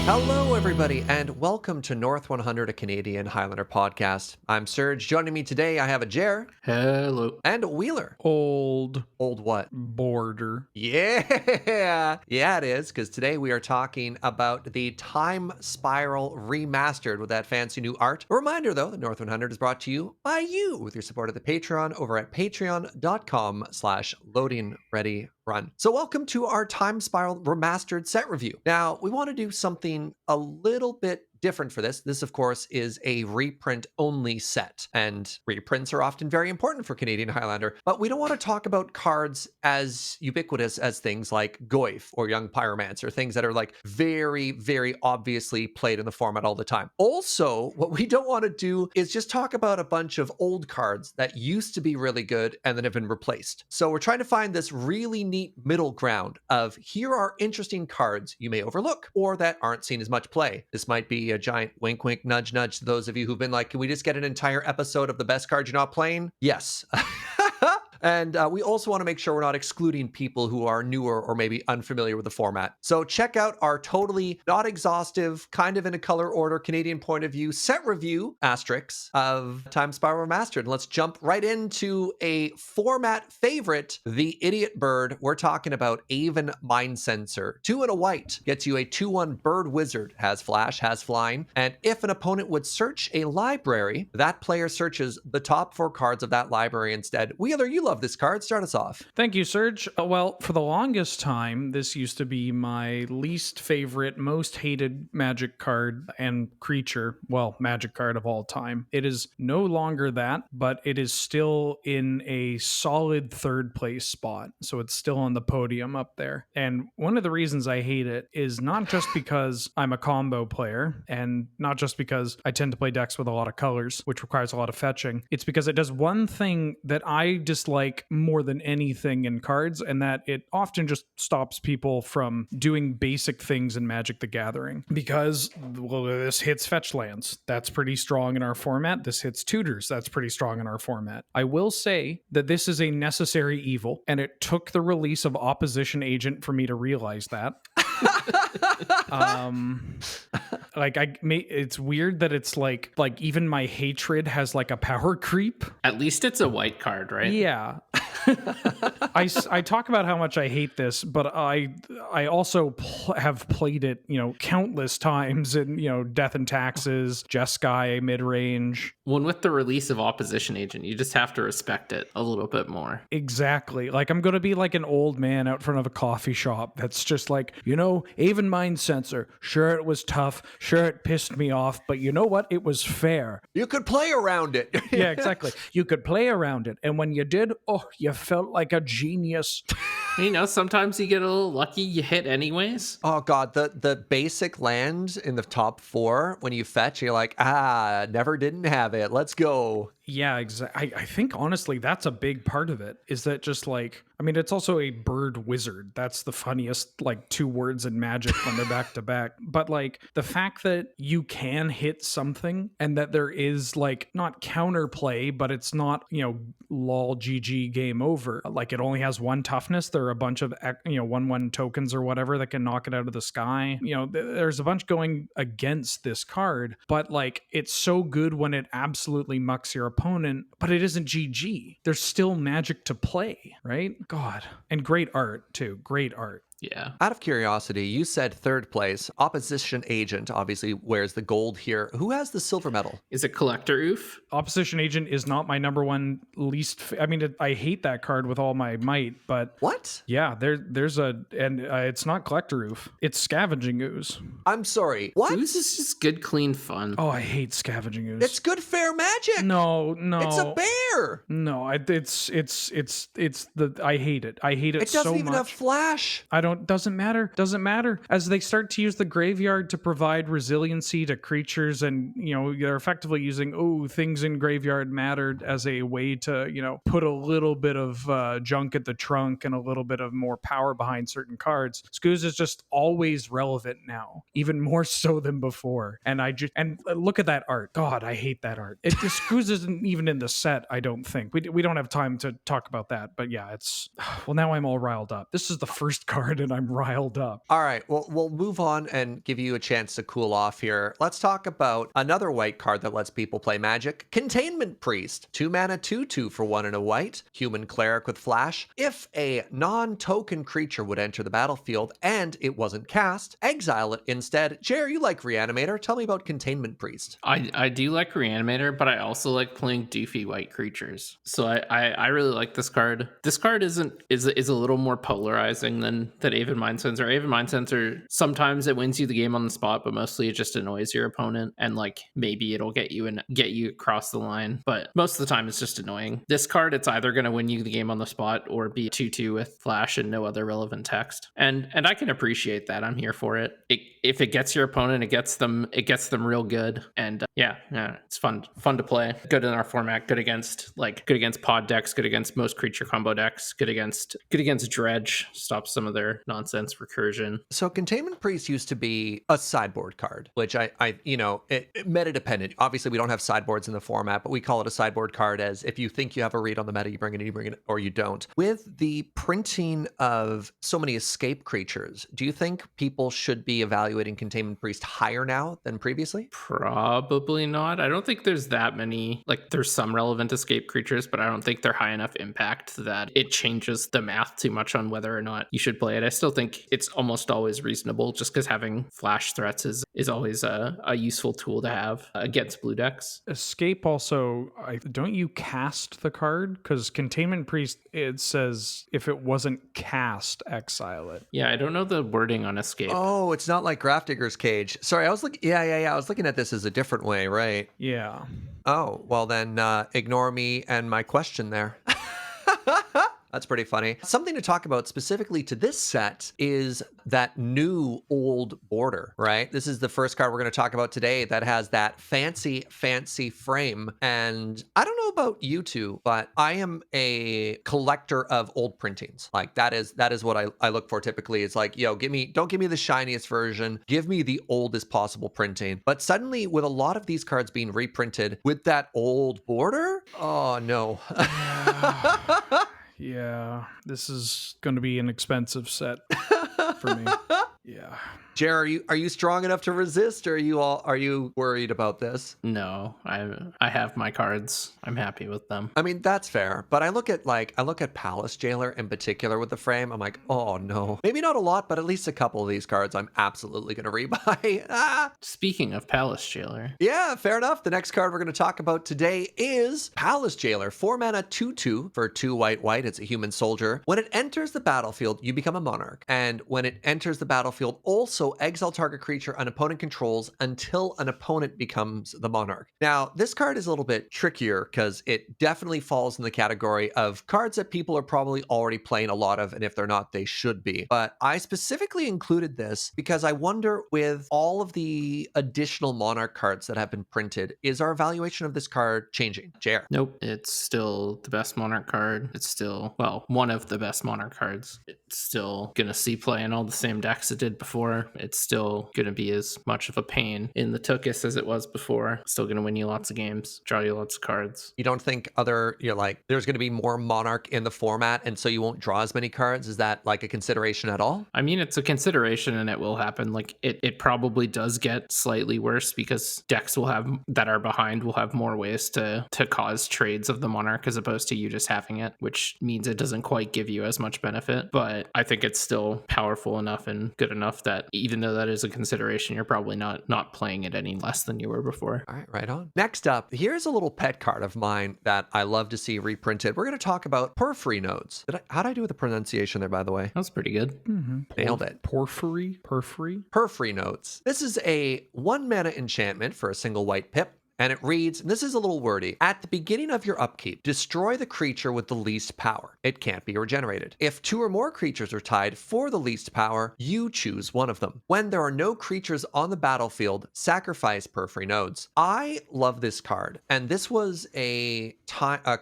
Hello, everybody, and welcome to North 100, a Canadian Highlander podcast. I'm Serge. Joining me today, I have a Jer Hello. and a Wheeler. Old what? border. Yeah, it is, because today we are talking about the Time Spiral Remastered with that fancy new art. A reminder, though, that North 100 is brought to you by you with your support of the Patreon over at patreon.com/loadingreadyrun. So welcome to our Time Spiral Remastered set review. Now, we want to do something a little bit different for this. This, of course, is a reprint only set, and reprints are often very important for Canadian Highlander, but we don't want to talk about cards as ubiquitous as things like Goyf or Young Pyromancer, things that are like very, very obviously played in the format all the time. Also, what we don't want to do is just talk about a bunch of old cards that used to be really good and then have been replaced. So we're trying to find this really neat middle ground of here are interesting cards you may overlook or that aren't seen as much play. This might be a giant wink, wink, nudge, nudge to those of you who've been like, can we just get an entire episode of the best card you're not playing? Yes. And we also want to make sure we're not excluding people who are newer or maybe unfamiliar with the format. So check out our totally not exhaustive, kind of in a color order, Canadian point of view set review, asterisks, of Time Spiral Remastered. And let's jump right into a format favorite, the Idiot Bird. We're talking about Aven Mind Sensor. 2 and a white gets you a 2/1 Bird Wizard, has flash, has flying. And if an opponent would search a library, that player searches the top 4 cards of that library instead. Wheeler, you love this card. Start us off. Thank you, Serge. Well, for the longest time, this used to be my least favorite, most hated magic card and creature. Well, magic card of all time. It is no longer that, but it is still in a solid third place spot. So it's still on the podium up there. And one of the reasons I hate it is not just because I'm a combo player and not just because I tend to play decks with a lot of colors, which requires a lot of fetching. It's because it does one thing that I dislike more than anything in cards, and that it often just stops people from doing basic things in Magic the Gathering. Because, well, this hits fetch lands. That's pretty strong in our format. This hits tutors. That's pretty strong in our format. I will say that this is a necessary evil, and it took the release of Opposition Agent for me to realize that. It's weird that it's like even my hatred has like a power creep. At least it's a white card, right? Yeah. I talk about how much I hate this, but I also have played it, countless times in, Death and Taxes, Jeskai, mid-range. When with the release of Opposition Agent, you just have to respect it a little bit more. Exactly. Like, I'm going to be like an old man out front of a coffee shop that's just like, Aven Mind Sensor. Sure, it was tough. Sure, it pissed me off. But you know what? It was fair. You could play around it. Yeah, exactly. You could play around it. And when you did, you felt like a genius. Sometimes you get a little lucky, you hit anyways. Oh god, the basic land in the top 4, when you fetch, you're like, never didn't have it. Let's go. Yeah, exactly. I think honestly that's a big part of it, is that just like, it's also a bird wizard. That's the funniest 2 words in Magic when they're back to back. But like the fact that you can hit something and that there is not counterplay, but it's not, lol GG game over. Like it only has 1 toughness. There are a bunch of 1/1 tokens or whatever that can knock it out of the sky. There's a bunch going against this card, but it's so good when it absolutely mucks your opponent, but it isn't GG. There's still Magic to play, right? God. And great art too. Great art. Yeah. Out of curiosity, you said third place. Opposition Agent obviously wears the gold here. Who has the silver medal? Is it Collector Oof? Opposition Agent is not my number one least. I hate that card with all my might, but what? Yeah, it's not Collector Oof. It's Scavenging Ooze. I'm sorry. What? Ooze is just good, clean fun. Oh, I hate Scavenging Ooze. It's good, fair Magic. No. It's a bear. No, I hate it. I hate it so much. It doesn't even have flash. Doesn't matter. As they start to use the graveyard to provide resiliency to creatures, and they're effectively using things in graveyard mattered as a way to put a little bit of junk at the trunk and a little bit of more power behind certain cards. Scooz is just always relevant now, even more so than before. And look at that art. God, I hate that art. Scooz isn't even in the set. I don't think we don't have time to talk about that. But yeah, it's now I'm all riled up. This is the first card good and I'm riled up. All right, well, we'll move on and give you a chance to cool off here. Let's talk about another white card that lets people play Magic, Containment Priest. 2 mana, 2/2 for 1 and a white, human cleric with flash. If a non-token creature would enter the battlefield and it wasn't cast, exile it instead. Jer, you like Reanimator. Tell me about Containment Priest. I do like Reanimator, but I also like playing doofy white creatures. So I really like this card. This card is a little more polarizing than Avid Mind Sensor. Avid Mind Sensor, sometimes it wins you the game on the spot, but mostly it just annoys your opponent, and like maybe it'll get you across the line, but most of the time it's just annoying. This card, it's either going to win you the game on the spot or be 2/2 with flash and no other relevant text. And I can appreciate that. I'm here for it. If it gets your opponent, it gets them real good. And yeah, it's fun to play. Good in our format. Good against pod decks. Good against most creature combo decks. Good against dredge. Stops some of their nonsense recursion. So Containment Priest used to be a sideboard card, which meta dependent. Obviously, we don't have sideboards in the format, but we call it a sideboard card as if you think you have a read on the meta, you bring it, or you don't. With the printing of so many escape creatures, do you think people should be evaluating Containment Priest higher now than previously? Probably not. I don't think there's that many. Like, there's some relevant escape creatures, but I don't think they're high enough impact that it changes the math too much on whether or not you should play it. I still think it's almost always reasonable, just because having flash threats is always a useful tool to have against blue decks. Escape also, don't you cast the card? Because Containment Priest, it says if it wasn't cast, exile it. Yeah, I don't know the wording on escape. Oh, it's not like Grafdigger's Cage. Sorry, I was looking. Yeah. I was looking at this as a different way, right? Yeah. Oh, well then, ignore me and my question there. That's pretty funny. Something to talk about specifically to this set is that new old border, right? This is the first card we're going to talk about today that has that fancy frame. And I don't know about you two, but I am a collector of old printings. Like that is what I look for typically. It's like, don't give me the shiniest version. Give me the oldest possible printing. But suddenly with a lot of these cards being reprinted with that old border, oh no. Yeah, this is going to be an expensive set for me. Yeah. Jer, are you strong enough to resist, or are you worried about this? No, I have my cards. I'm happy with them. I mean, that's fair, but I look at Palace Jailer in particular with the frame. I'm like, oh no, maybe not a lot, but at least a couple of these cards I'm absolutely gonna rebuy. Speaking of Palace Jailer, yeah, fair enough. The next card we're gonna talk about today is Palace Jailer. 4 mana, 2/2 for 2 white. It's a human soldier. When it enters the battlefield, you become a monarch, and when it enters the battlefield, also exile target creature an opponent controls until an opponent becomes the monarch. Now, this card is a little bit trickier because it definitely falls in the category of cards that people are probably already playing a lot of, and if they're not, they should be. But I specifically included this because I wonder, with all of the additional monarch cards that have been printed, is our evaluation of this card changing? Jer? Nope. It's still the best monarch card. It's still, well, one of the best monarch cards. It's still gonna see play in all the same decks it did before. It's still going to be as much of a pain in the Tookus as it was before. Still going to win you lots of games, draw you lots of cards. You don't think there's going to be more Monarch in the format, and so you won't draw as many cards? Is that like a consideration at all? I mean, it's a consideration, and it will happen. Like it probably does get slightly worse because decks that are behind will have more ways to cause trades of the Monarch as opposed to you just having it, which means it doesn't quite give you as much benefit. But I think it's still powerful enough and good enough that even though that is a consideration, you're probably not playing it any less than you were before. All right on. Next up, here's a little pet card of mine that I love to see reprinted. We're going to talk about Porphyry Nodes. How'd I do with the pronunciation there, by the way? That's pretty good. Mm-hmm. Nailed it. Porphyry? Porphyry Nodes. This is a 1 mana enchantment for a single white pip. And it reads, and this is a little wordy, at the beginning of your upkeep, destroy the creature with the least power. It can't be regenerated. If 2 or more creatures are tied for the least power, you choose one of them. When there are no creatures on the battlefield, sacrifice Porphyry Nodes. I love this card, and this was a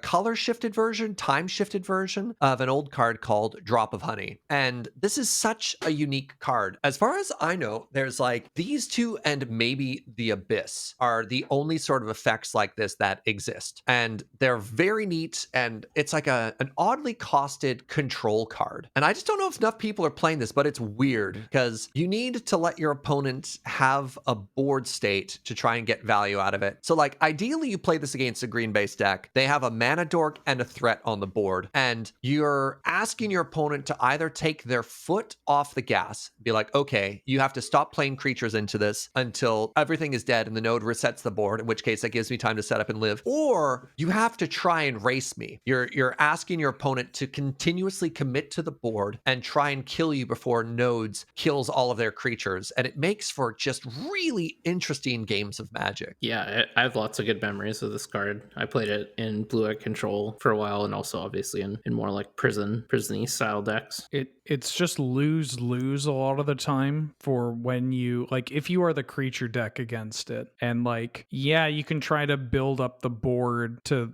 color-shifted version, time-shifted version of an old card called Drop of Honey. And this is such a unique card. As far as I know, there's like these two and maybe the Abyss are the only sort of effects like this that exist. And they're very neat, and it's like an oddly costed control card. And I just don't know if enough people are playing this, but it's weird because you need to let your opponent have a board state to try and get value out of it. So like ideally you play this against a green based deck. They have a mana dork and a threat on the board, and you're asking your opponent to either take their foot off the gas, be like, okay, you have to stop playing creatures into this until everything is dead and the node resets the board, in which case that gives me time to set up and live, or you have to try and race me. You're asking your opponent to continuously commit to the board and try and kill you before nodes kills all of their creatures, and it makes for just really interesting games of Magic. Yeah, I have lots of good memories of this card. I played it in Blue-Eye Control for a while, and also obviously in more like prison-y style decks. It's just lose a lot of the time for when you, like, if you are the creature deck against it, and like, yeah, you can try to build up the board to,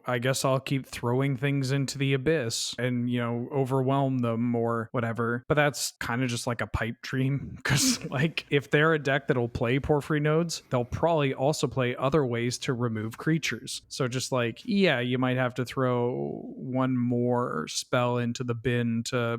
I guess I'll keep throwing things into the abyss and, overwhelm them or whatever, but that's kind of just like a pipe dream, because like, if they're a deck that'll play Porphyry nodes, they'll probably also play other ways to remove creatures. So just like, yeah, you might have to throw one more spell into the bin to,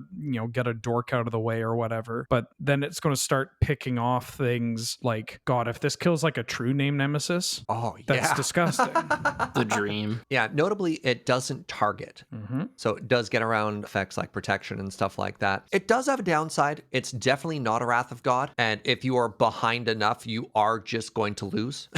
get a dork out of the way or whatever. But then it's going to start picking off things like, God, if this kills like a true name nemesis, that's disgusting. The dream. Yeah, notably, it doesn't target. Mm-hmm. So it does get around effects like protection and stuff like that. It does have a downside. It's definitely not a Wrath of God. And if you are behind enough, you are just going to lose.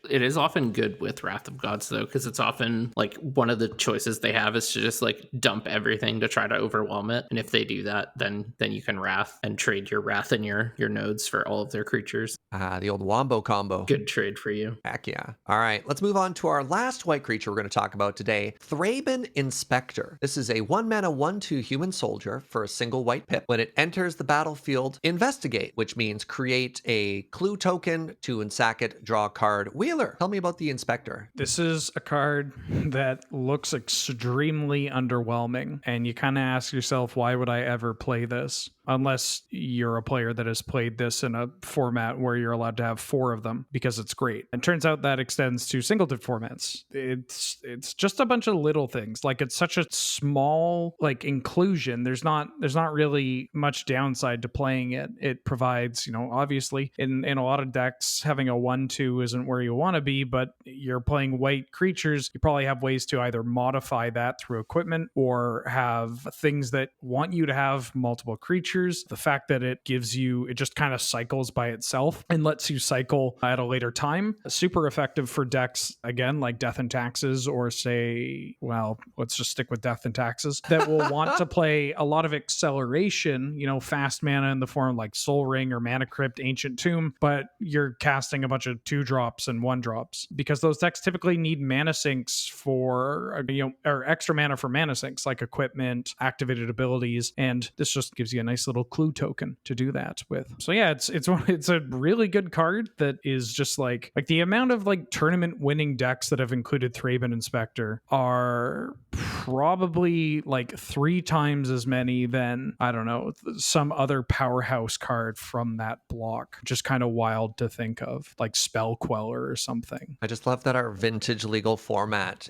It is often good with Wrath of Gods, though, because it's often like one of the choices they have is to just like dump everything to try to overwhelm it. And if they do that, then you can Wrath and trade your Wrath and your nodes for all of their creatures. The old Wombo combo. Good trade for you. Heck yeah. All right, let's move on to our last white creature we're going to talk about today, Thraben Inspector. This is a 1-mana 1/2 human soldier for a single white pip. When it enters the battlefield, investigate, which means create a clue token to unsack it, draw a card. Wheeler, tell me about the Inspector. This is a card that looks extremely underwhelming, and you kind of ask yourself, why would I ever play this? Unless you're a player that has played this in a format where you're allowed to have 4 of them, because it's great. And turns out that extends to singleton formats. It's just a bunch of little things. Like, it's such a small like inclusion. There's not really much downside to playing it. It provides, obviously in a lot of decks, having a 1/2 isn't where you want to be, but you're playing white creatures. You probably have ways to either modify that through equipment or have things that want you to have multiple creatures. The fact that it just kind of cycles by itself and lets you cycle at a later time. Super effective for decks, again, like Death and Taxes, or say, well, let's just stick with Death and Taxes, that will want to play a lot of acceleration, fast mana in the form like Soul Ring or Mana Crypt, Ancient Tomb, but you're casting a bunch of 2-drops and 1-drops, because those decks typically need mana sinks for, or extra mana for mana sinks, like equipment, activated abilities, and this just gives you a nice little clue token to do that with. So yeah, it's a really good card that is just like the amount of like tournament winning decks that have included Thraben Inspector are probably like 3 times as many than, I don't know, some other powerhouse card from that block. Just kind of wild to think of, like Spell Queller or something. I just love that our vintage legal format,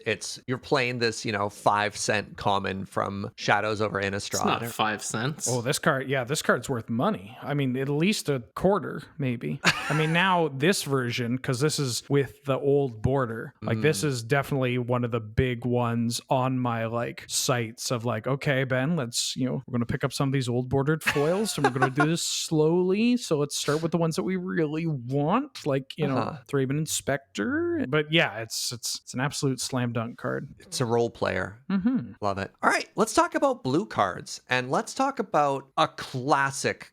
you're playing this, 5-cent common from Shadows over Innistrad. It's not 5 cents. Oh, this card's worth money. I mean, at least a quarter, maybe. I mean, now this version, because this is with the old border, like this is definitely one of the big ones on my like sites of like, okay, Ben, let's, we're going to pick up some of these old bordered foils and we're going to do this slowly. So let's start with the ones that we really want, like, Thraben Inspector. But yeah, it's an absolute slam dunk card. It's a role player. Mm-hmm. Love it. All right, let's talk about blue cards, and let's talk about a classic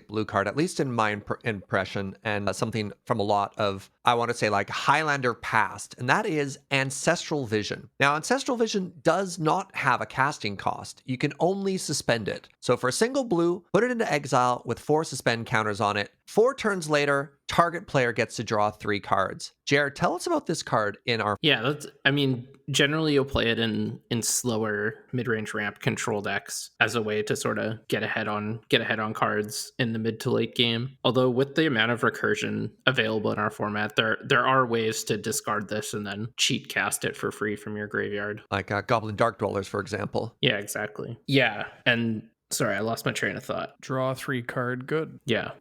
blue card, at least in my impression, and something from a lot of, I want to say, like Highlander past, and that is Ancestral Vision. Now, Ancestral Vision does not have a casting cost. You can only suspend it. So for a single blue, put it into exile with 4 suspend counters on it. 4 turns later, target player gets to draw 3 cards. Jared, tell us about this card in our... Yeah, I mean, generally you'll play it in slower mid-range ramp control decks as a way to sort of get ahead on cards in the mid to late game. Although with the amount of recursion available in our format, there are ways to discard this and then cheat cast it for free from your graveyard. Like Goblin Dark Dwellers, for example. Yeah, exactly. Yeah, and sorry, I lost my train of thought. Draw 3 card, good. Yeah,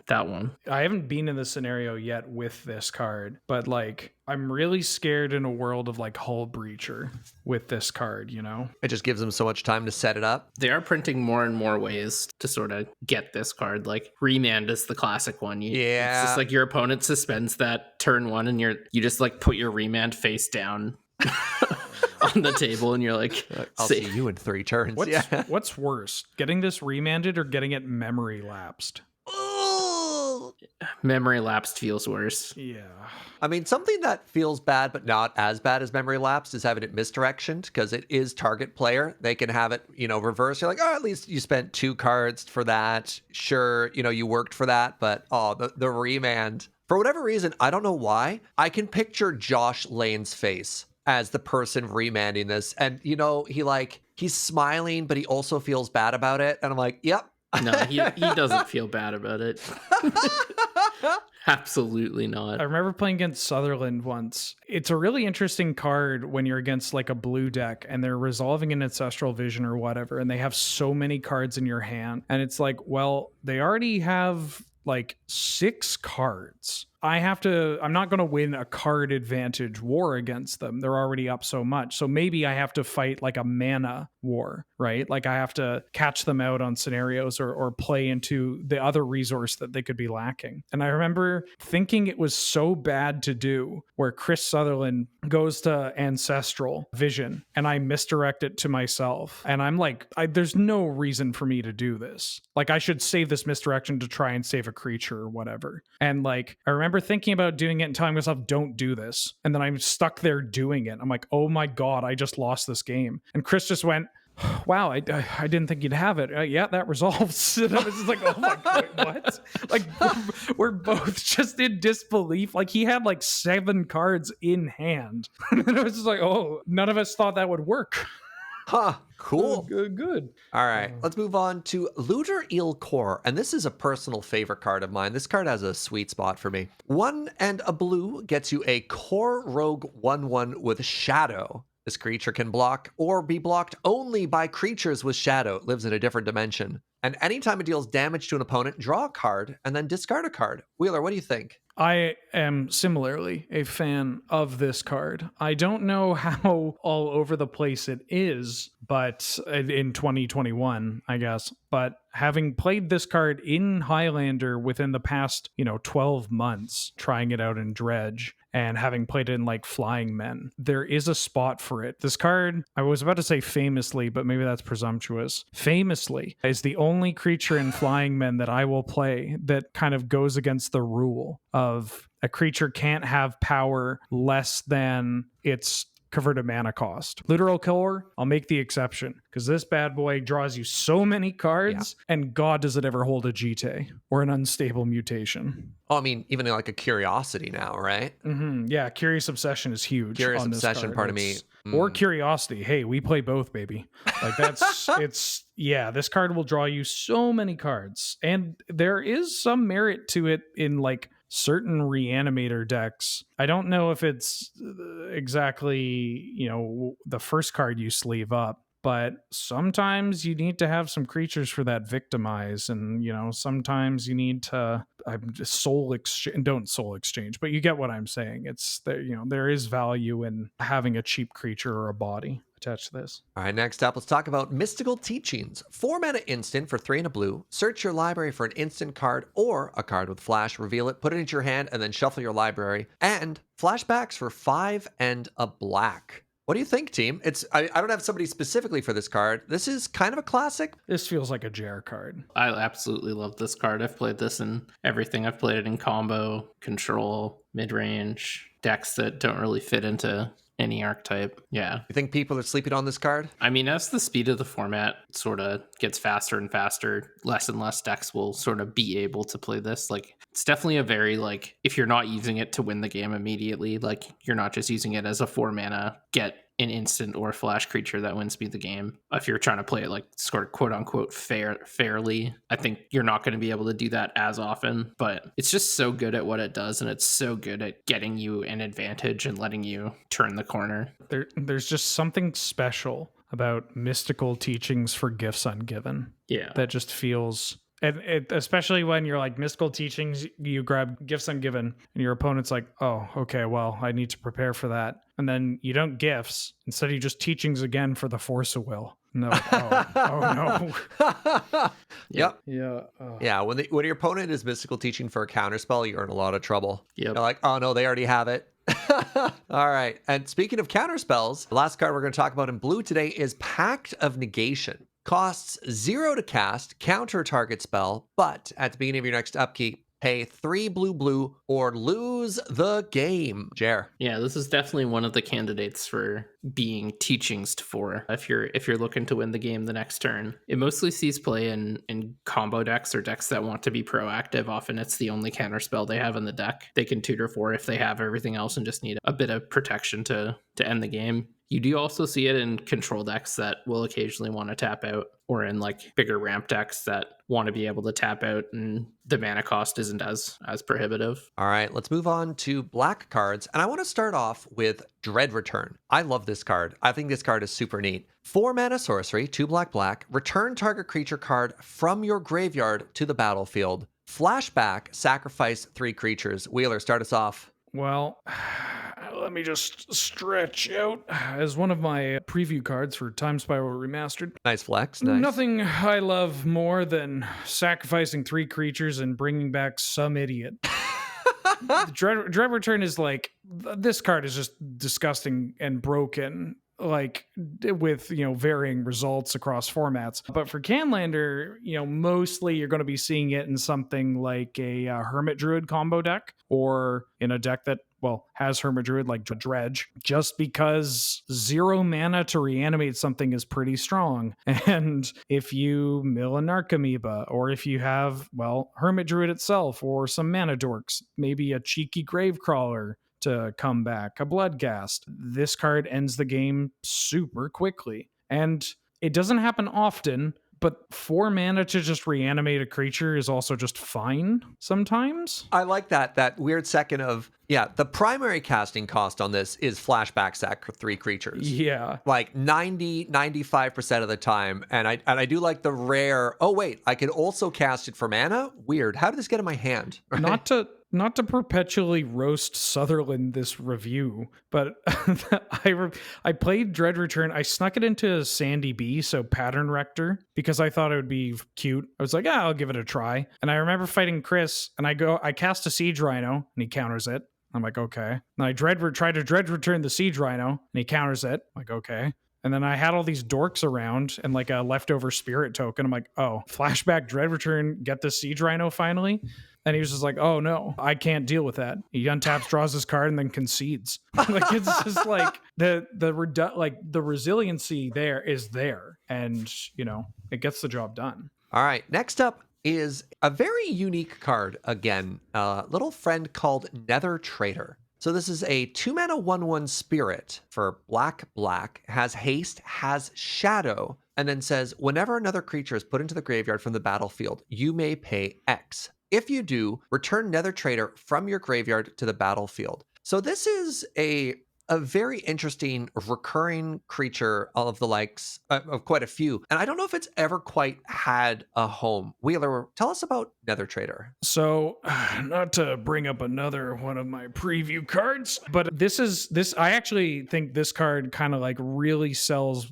that one. I haven't been in the scenario yet with this card, but like I'm really scared in a world of like Hull Breacher with this card, you know? It just gives them so much time to set it up. They are printing more and more ways to sort of get this card. Like Remand is the classic one. It's just like your opponent suspends that turn 1 and you just like put your Remand face down on the table and you're like, I'll see you in 3 turns. What's worse, getting this remanded or getting it memory lapsed? Memory lapsed feels worse. Yeah. I mean, something that feels bad but not as bad as memory lapse is having it misdirectioned, because it is target player. They can have it, reverse. You're like, oh, at least you spent 2 cards for that. Sure, you worked for that, but the remand. For whatever reason, I don't know why, I can picture Josh Lane's face as the person remanding this. And, he's smiling, but he also feels bad about it. And I'm like, yep. No, he doesn't feel bad about it. Absolutely not. I remember playing against Sutherland once. It's a really interesting card when you're against like a blue deck and they're resolving an Ancestral Vision or whatever, and they have so many cards in your hand. And it's like, well, they already have like 6 cards. I'm not going to win a card advantage war against them. They're already up so much. So maybe I have to fight like a mana war, right? Like I have to catch them out on scenarios or play into the other resource that they could be lacking. And I remember thinking it was so bad to do where Chris Sutherland goes to Ancestral Vision and I misdirect it to myself. And I'm like, there's no reason for me to do this. Like I should save this misdirection to try and save a creature or whatever. And like, I remember thinking about doing it and telling myself, don't do this. And then I'm stuck there doing it. I'm like, oh my God, I just lost this game. And Chris just went, wow, I didn't think you'd have it. Yeah, that resolves. And I was just like, oh my God, what? Like, we're both just in disbelief. Like, he had like 7 cards in hand. And I was just like, oh, none of us thought that would work. Huh, cool. Good. All right, let's move on to Looter Il Core. And this is a personal favorite card of mine. This card has a sweet spot for me. 1 and a blue gets you a Core Rogue 1/1 with Shadow. This creature can block or be blocked only by creatures with Shadow. It lives in a different dimension. And anytime it deals damage to an opponent, draw a card and then discard a card. Wheeler, what do you think? I am similarly a fan of this card. I don't know how all over the place it is, but in 2021, I guess. But having played this card in Highlander within the past, 12 months, trying it out in Dredge, and having played it in like Flying Men, there is a spot for it. This card, I was about to say famously, but maybe that's presumptuous. Famously is the only creature in Flying Men that I will play that kind of goes against the rule of a creature can't have power less than its converted mana cost. Literal Killer, I'll make the exception because this bad boy draws you so many cards, and God, does it ever hold a GT or an unstable mutation. Oh, I mean, even like a Curiosity now, right? Mm-hmm. Yeah, Curious Obsession is huge. Curious on this Obsession, card. pardon me. Or Curiosity. Hey, we play both, baby. Like that's, this card will draw you so many cards. And there is some merit to it in like certain reanimator decks. I don't know if it's exactly, the first card you sleeve up, but sometimes you need to have some creatures for that victimize. And, sometimes you need to don't soul exchange, but you get what I'm saying. It's there, there is value in having a cheap creature or a body attached to this. All right, next up, let's talk about Mystical Teachings. 4 mana instant for 3 and a blue. Search your library for an instant card or a card with flash, reveal it, put it into your hand, and then shuffle your library. And flashbacks for 5 and a black. What do you think, team? I don't have somebody specifically for this card. This is kind of a classic. This feels like a JR card. I absolutely love this card. I've played this in everything. I've played it in combo, control, mid-range, decks that don't really fit into any archetype. Yeah. You think people are sleeping on this card? I mean, as the speed of the format sort of gets faster and faster, less and less decks will sort of be able to play this. Like It's definitely a very, like, if you're not using it to win the game immediately, like, you're not just using it as a 4 mana, get an instant or flash creature that wins me the game. If you're trying to play it, like, sort of quote unquote fairly, I think you're not going to be able to do that as often. But it's just so good at what it does, and it's so good at getting you an advantage and letting you turn the corner. There's just something special about mystical teachings for gifts ungiven. Yeah. That just feels, and especially when you're like mystical teachings, you grab gifts ungiven, and your opponent's like, oh, okay, well, I need to prepare for that. And then you don't gifts. Instead, you just teachings again for the force of will. No, oh no. Yep. Yeah. Yeah, when your opponent is mystical teaching for a counterspell, you're in a lot of trouble. Yep. You're like, oh no, they already have it. All right. And speaking of counterspells, the last card we're going to talk about in blue today is Pact of Negation. Costs 0 to cast, counter target spell, but at the beginning of your next upkeep, pay 3 blue or lose the game. Jer. Yeah, this is definitely one of the candidates for being teachings for if you're looking to win the game the next turn. It mostly sees play in combo decks or decks that want to be proactive. Often it's the only counter spell they have in the deck they can tutor for if they have everything else and just need a bit of protection to end the game. You do also see it in control decks that will occasionally want to tap out, or in like bigger ramp decks that want to be able to tap out and the mana cost isn't as prohibitive. All right, let's move on to black cards. And I want to start off with Dread Return. I love this card. I think this card is super neat. 4 mana sorcery, 2 black, return target creature card from your graveyard to the battlefield. Flashback, sacrifice 3 creatures. Wheeler, start us off. Well, let me just stretch out as one of my preview cards for Time Spiral Remastered. Nice flex. Nice. Nothing I love more than sacrificing 3 creatures and bringing back some idiot. Dread Return is like, this card is just disgusting and broken, like with, varying results across formats. But for Canlander, mostly you're going to be seeing it in something like a Hermit Druid combo deck, or in a deck that, has Hermit Druid like Dredge, just because 0 mana to reanimate something is pretty strong. And if you mill a Narcomoeba, or if you have, Hermit Druid itself, or some mana dorks, maybe a cheeky Gravecrawler to come back, a Bloodghast, this card ends the game super quickly. And it doesn't happen often, but 4 mana to just reanimate a creature is also just fine sometimes. I like that weird second of, the primary casting cost on this is flashback sack 3 creatures. Yeah. Like 95% of the time. And I do like the rare, oh wait, I could also cast it for mana? Weird. How did this get in my hand? Right? Not to perpetually roast Sutherland this review, but I played Dread Return. I snuck it into Sandy B, so Pattern Rector, because I thought it would be cute. I was like, I'll give it a try. And I remember fighting Chris, and I cast a Siege Rhino, and he counters it. I'm like, okay. And I try to Dread Return the Siege Rhino, and he counters it. I'm like, okay. And then I had all these dorks around and like a leftover spirit token. I'm like, oh, flashback Dread Return, get the Siege Rhino finally. And he was just like, oh no, I can't deal with that. He untaps, draws his card, and then concedes. Like, it's just like the resiliency there is there, and it gets the job done. All right, next up is a very unique card again, a little friend called Nether Trader. So this is a 2 mana 1/1 spirit for black, has haste, has shadow, and then says whenever another creature is put into the graveyard from the battlefield, you may pay X. If you do, return Nether Trader from your graveyard to the battlefield. So this is a very interesting recurring creature of the likes of quite a few. And I don't know if it's ever quite had a home. Wheeler, tell us about Nether Trader. So, not to bring up another one of my preview cards, but I actually think this card kind of like really sells,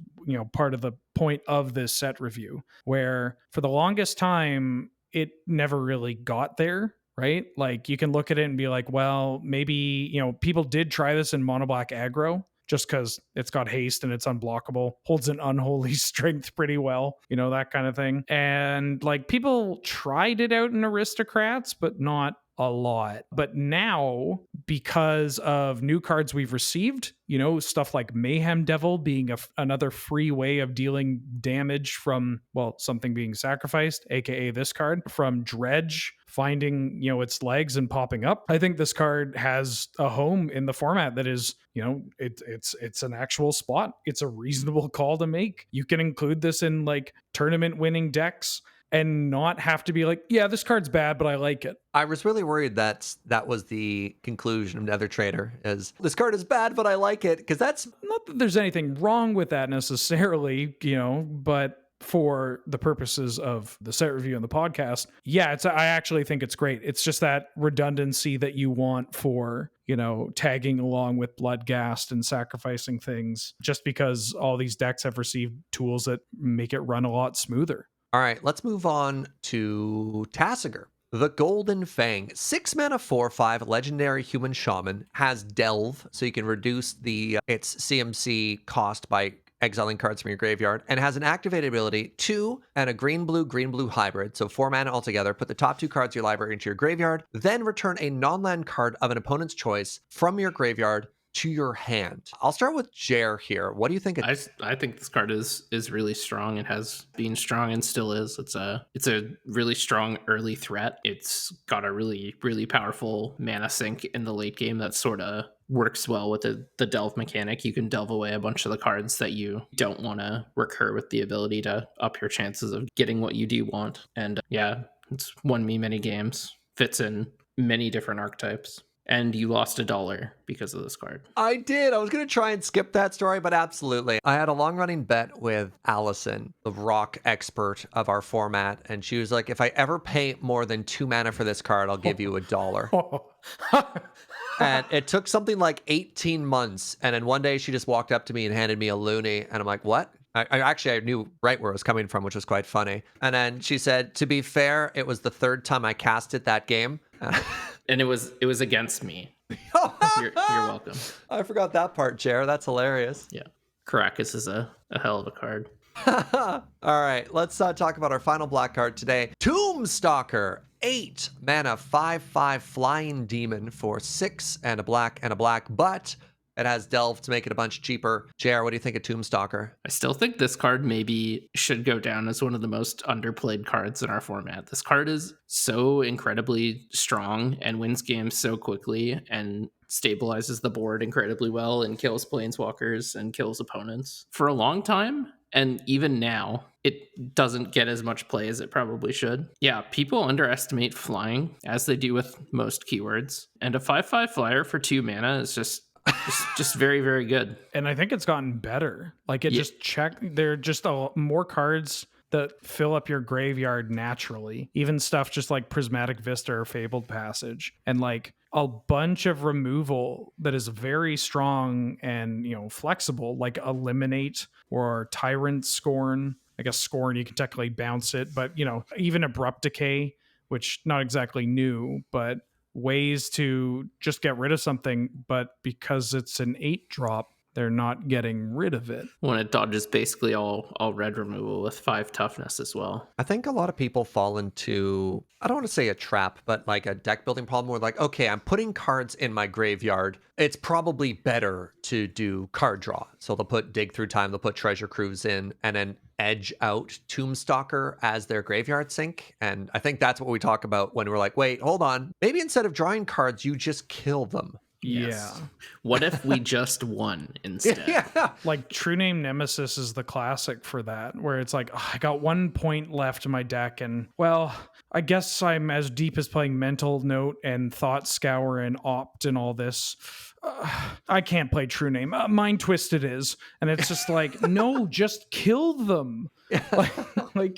part of the point of this set review, where for the longest time, it never really got there, right? Like, you can look at it and be like, well, maybe, people did try this in mono black aggro just because it's got haste and it's unblockable, holds an unholy strength pretty well, that kind of thing. And like, people tried it out in aristocrats, but not a lot. But now, because of new cards we've received, stuff like Mayhem Devil being another free way of dealing damage from, well, something being sacrificed, aka this card, from Dredge finding, its legs and popping up. I think this card has a home in the format that is, it's an actual spot. It's a reasonable call to make. You can include this in like tournament winning decks and not have to be like, yeah, this card's bad, but I like it. I was really worried that was the conclusion of Nether Trader, is this card is bad, but I like it, because that's... Not that there's anything wrong with that necessarily, but for the purposes of the set review and the podcast, yeah, I actually think it's great. It's just that redundancy that you want for, tagging along with Bloodghast and sacrificing things, just because all these decks have received tools that make it run a lot smoother. All right, let's move on to Tassiger. The Golden Fang, 6 mana, 4/5 legendary human shaman, has Delve, so you can reduce its CMC cost by exiling cards from your graveyard, and has an activated ability 2 and a green blue hybrid, so 4 mana altogether. Put the top 2 cards of your library into your graveyard, then return a non-land card of an opponent's choice from your graveyard to your hand. I'll start with Jer here. What do you think? I think this card is really strong. It has been strong and still is. It's a really strong early threat. It's got a really, really powerful mana sink in the late game that sort of works well with the delve mechanic. You can delve away a bunch of the cards that you don't want to recur with the ability to up your chances of getting what you do want. And yeah, it's won me many games. Fits in many different archetypes. And you lost $1 because of this card. I did. I was going to try and skip that story, but absolutely. I had a long-running bet with Allison, the rock expert of our format, and she was like, if I ever pay more than 2 mana for this card, I'll give you $1. And it took something like 18 months, and then one day she just walked up to me and handed me a loonie, and I'm like, what? I knew right where it was coming from, which was quite funny. And then she said, to be fair, it was the 3rd time I cast it that game. And it was against me. You're welcome. I forgot that part, Jer. That's hilarious. Yeah. Caracas is a hell of a card. All right, let's talk about our final black card today. Tombstalker, 8 mana, 5/5 flying demon for 6 and a black, but it has Delve to make it a bunch cheaper. JR, what do you think of Tombstalker? I still think this card maybe should go down as one of the most underplayed cards in our format. This card is so incredibly strong and wins games so quickly and stabilizes the board incredibly well and kills planeswalkers and kills opponents. For a long time, and even now, it doesn't get as much play as it probably should. Yeah, people underestimate flying, as they do with most keywords. And a 5/5 flyer for 2 mana is just very, very good. And I think it's gotten better. Like there are just more cards that fill up your graveyard naturally. Even stuff just like Prismatic Vista or Fabled Passage. And like a bunch of removal that is very strong and, flexible, like Eliminate or Tyrant Scorn. I guess Scorn, you can technically bounce it, but, even Abrupt Decay, which not exactly new, but ways to just get rid of something, but because it's an 8-drop, they're not getting rid of it. When it dodges basically all red removal with 5 toughness as well. I think a lot of people fall into, I don't want to say a trap, but like a deck building problem where like, okay, I'm putting cards in my graveyard. It's probably better to do card draw. So they'll put Dig Through Time, they'll put Treasure Cruise in, and then edge out Tombstalker as their graveyard sink. And I think that's what we talk about when we're like, wait, hold on. Maybe instead of drawing cards, you just kill them. Yes. Yeah. What if we just won instead? Yeah. Like True Name Nemesis is the classic for that, where it's like, I got 1 point left in my deck, and well, I guess I'm as deep as playing Mental Note and Thought Scour and Opt and all this. I can't play True Name. Mind Twisted is. And it's just like, no, just kill them. like,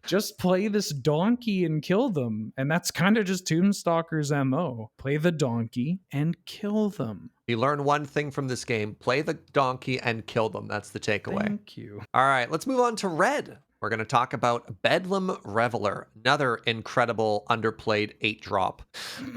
just play this donkey and kill them. And that's kind of just Tombstalker's MO. Play the donkey and kill them. You learn one thing from this game. Play the donkey and kill them. That's the takeaway. Thank you. All right, let's move on to red. We're going to talk about Bedlam Reveler, another incredible underplayed 8-drop.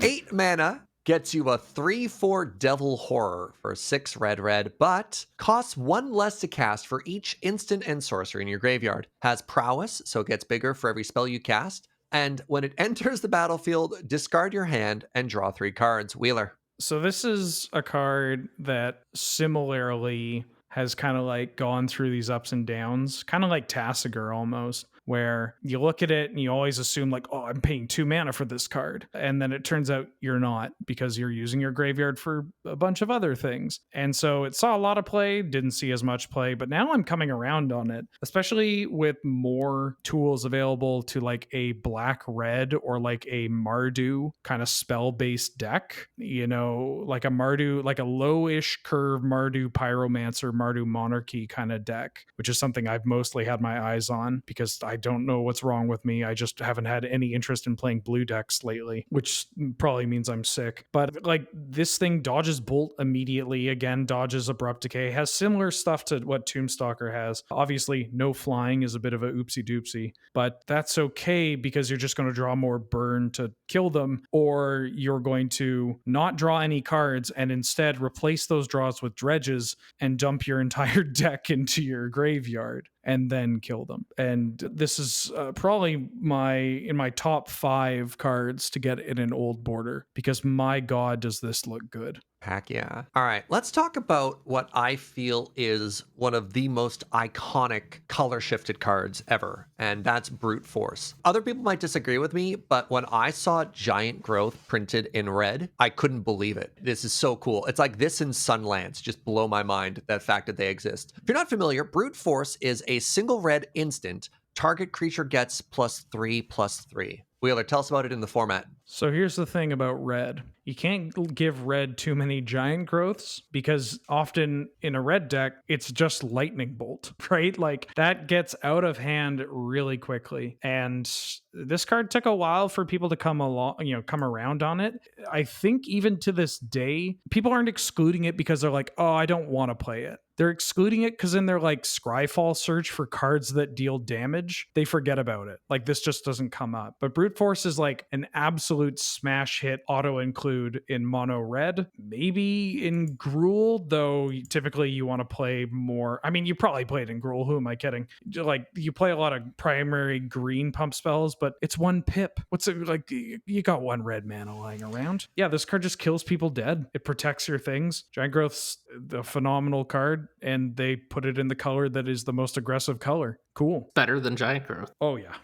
8 mana. Gets you a 3/4 Devil Horror for 6 red, but costs 1 less to cast for each instant and sorcery in your graveyard. Has prowess, so it gets bigger for every spell you cast. And when it enters the battlefield, discard your hand and draw 3 cards. Wheeler. So this is a card that similarly has kind of like gone through these ups and downs, kind of like Tassiger almost, where you look at it and you always assume like, oh, I'm paying 2 mana for this card. And then it turns out you're not, because you're using your graveyard for a bunch of other things. And so it saw a lot of play, didn't see as much play, but now I'm coming around on it, especially with more tools available to like a black-red or like a Mardu kind of spell-based deck, you know, like a Mardu, like a low-ish curve Mardu Pyromancer, Mardu Monarchy kind of deck, which is something I've mostly had my eyes on because I don't know what's wrong with me. I just haven't had any interest in playing blue decks lately, which probably means I'm sick. But like this thing dodges Bolt immediately, again, dodges Abrupt Decay, has similar stuff to what Tombstalker has. Obviously, no flying is a bit of a oopsie doopsie, but that's okay because you're just going to draw more burn to kill them, or you're going to not draw any cards and instead replace those draws with dredges and dump your entire deck into your graveyard and then kill them. And this is probably in my top 5 cards to get in an old border, because my god does this look good. Heck yeah. All right, let's talk about what I feel is one of the most iconic color shifted cards ever, and that's Brute Force. Other people might disagree with me, but when I saw Giant Growth printed in red, I couldn't believe it. This is so cool. It's like this in Sunlands, just blow my mind, that fact that they exist. If you're not familiar, Brute Force is a single red instant. Target creature gets +3/+3. Wheeler, tell us about it in the format. So here's the thing about red. You can't give red too many giant growths, because often in a red deck, it's just lightning bolt, right? Like that gets out of hand really quickly. And this card took a while for people to come around on it. I think even to this day, people aren't excluding it because they're like, oh, I don't want to play it. They're excluding it because in their like Scryfall search for cards that deal damage, they forget about it. Like this just doesn't come up. But Brute Force is like an absolute smash hit auto include in mono red, maybe in Gruul, though typically you want to play more. I mean, you probably played in Gruul. Who am I kidding? Like you play a lot of primary green pump spells, but it's 1 pip. What's it like? You got 1 red mana lying around. Yeah, this card just kills people dead. It protects your things. Giant Growth's a phenomenal card, and they put it in the color that is the most aggressive color. Cool. Better than Giant Growth. Oh yeah.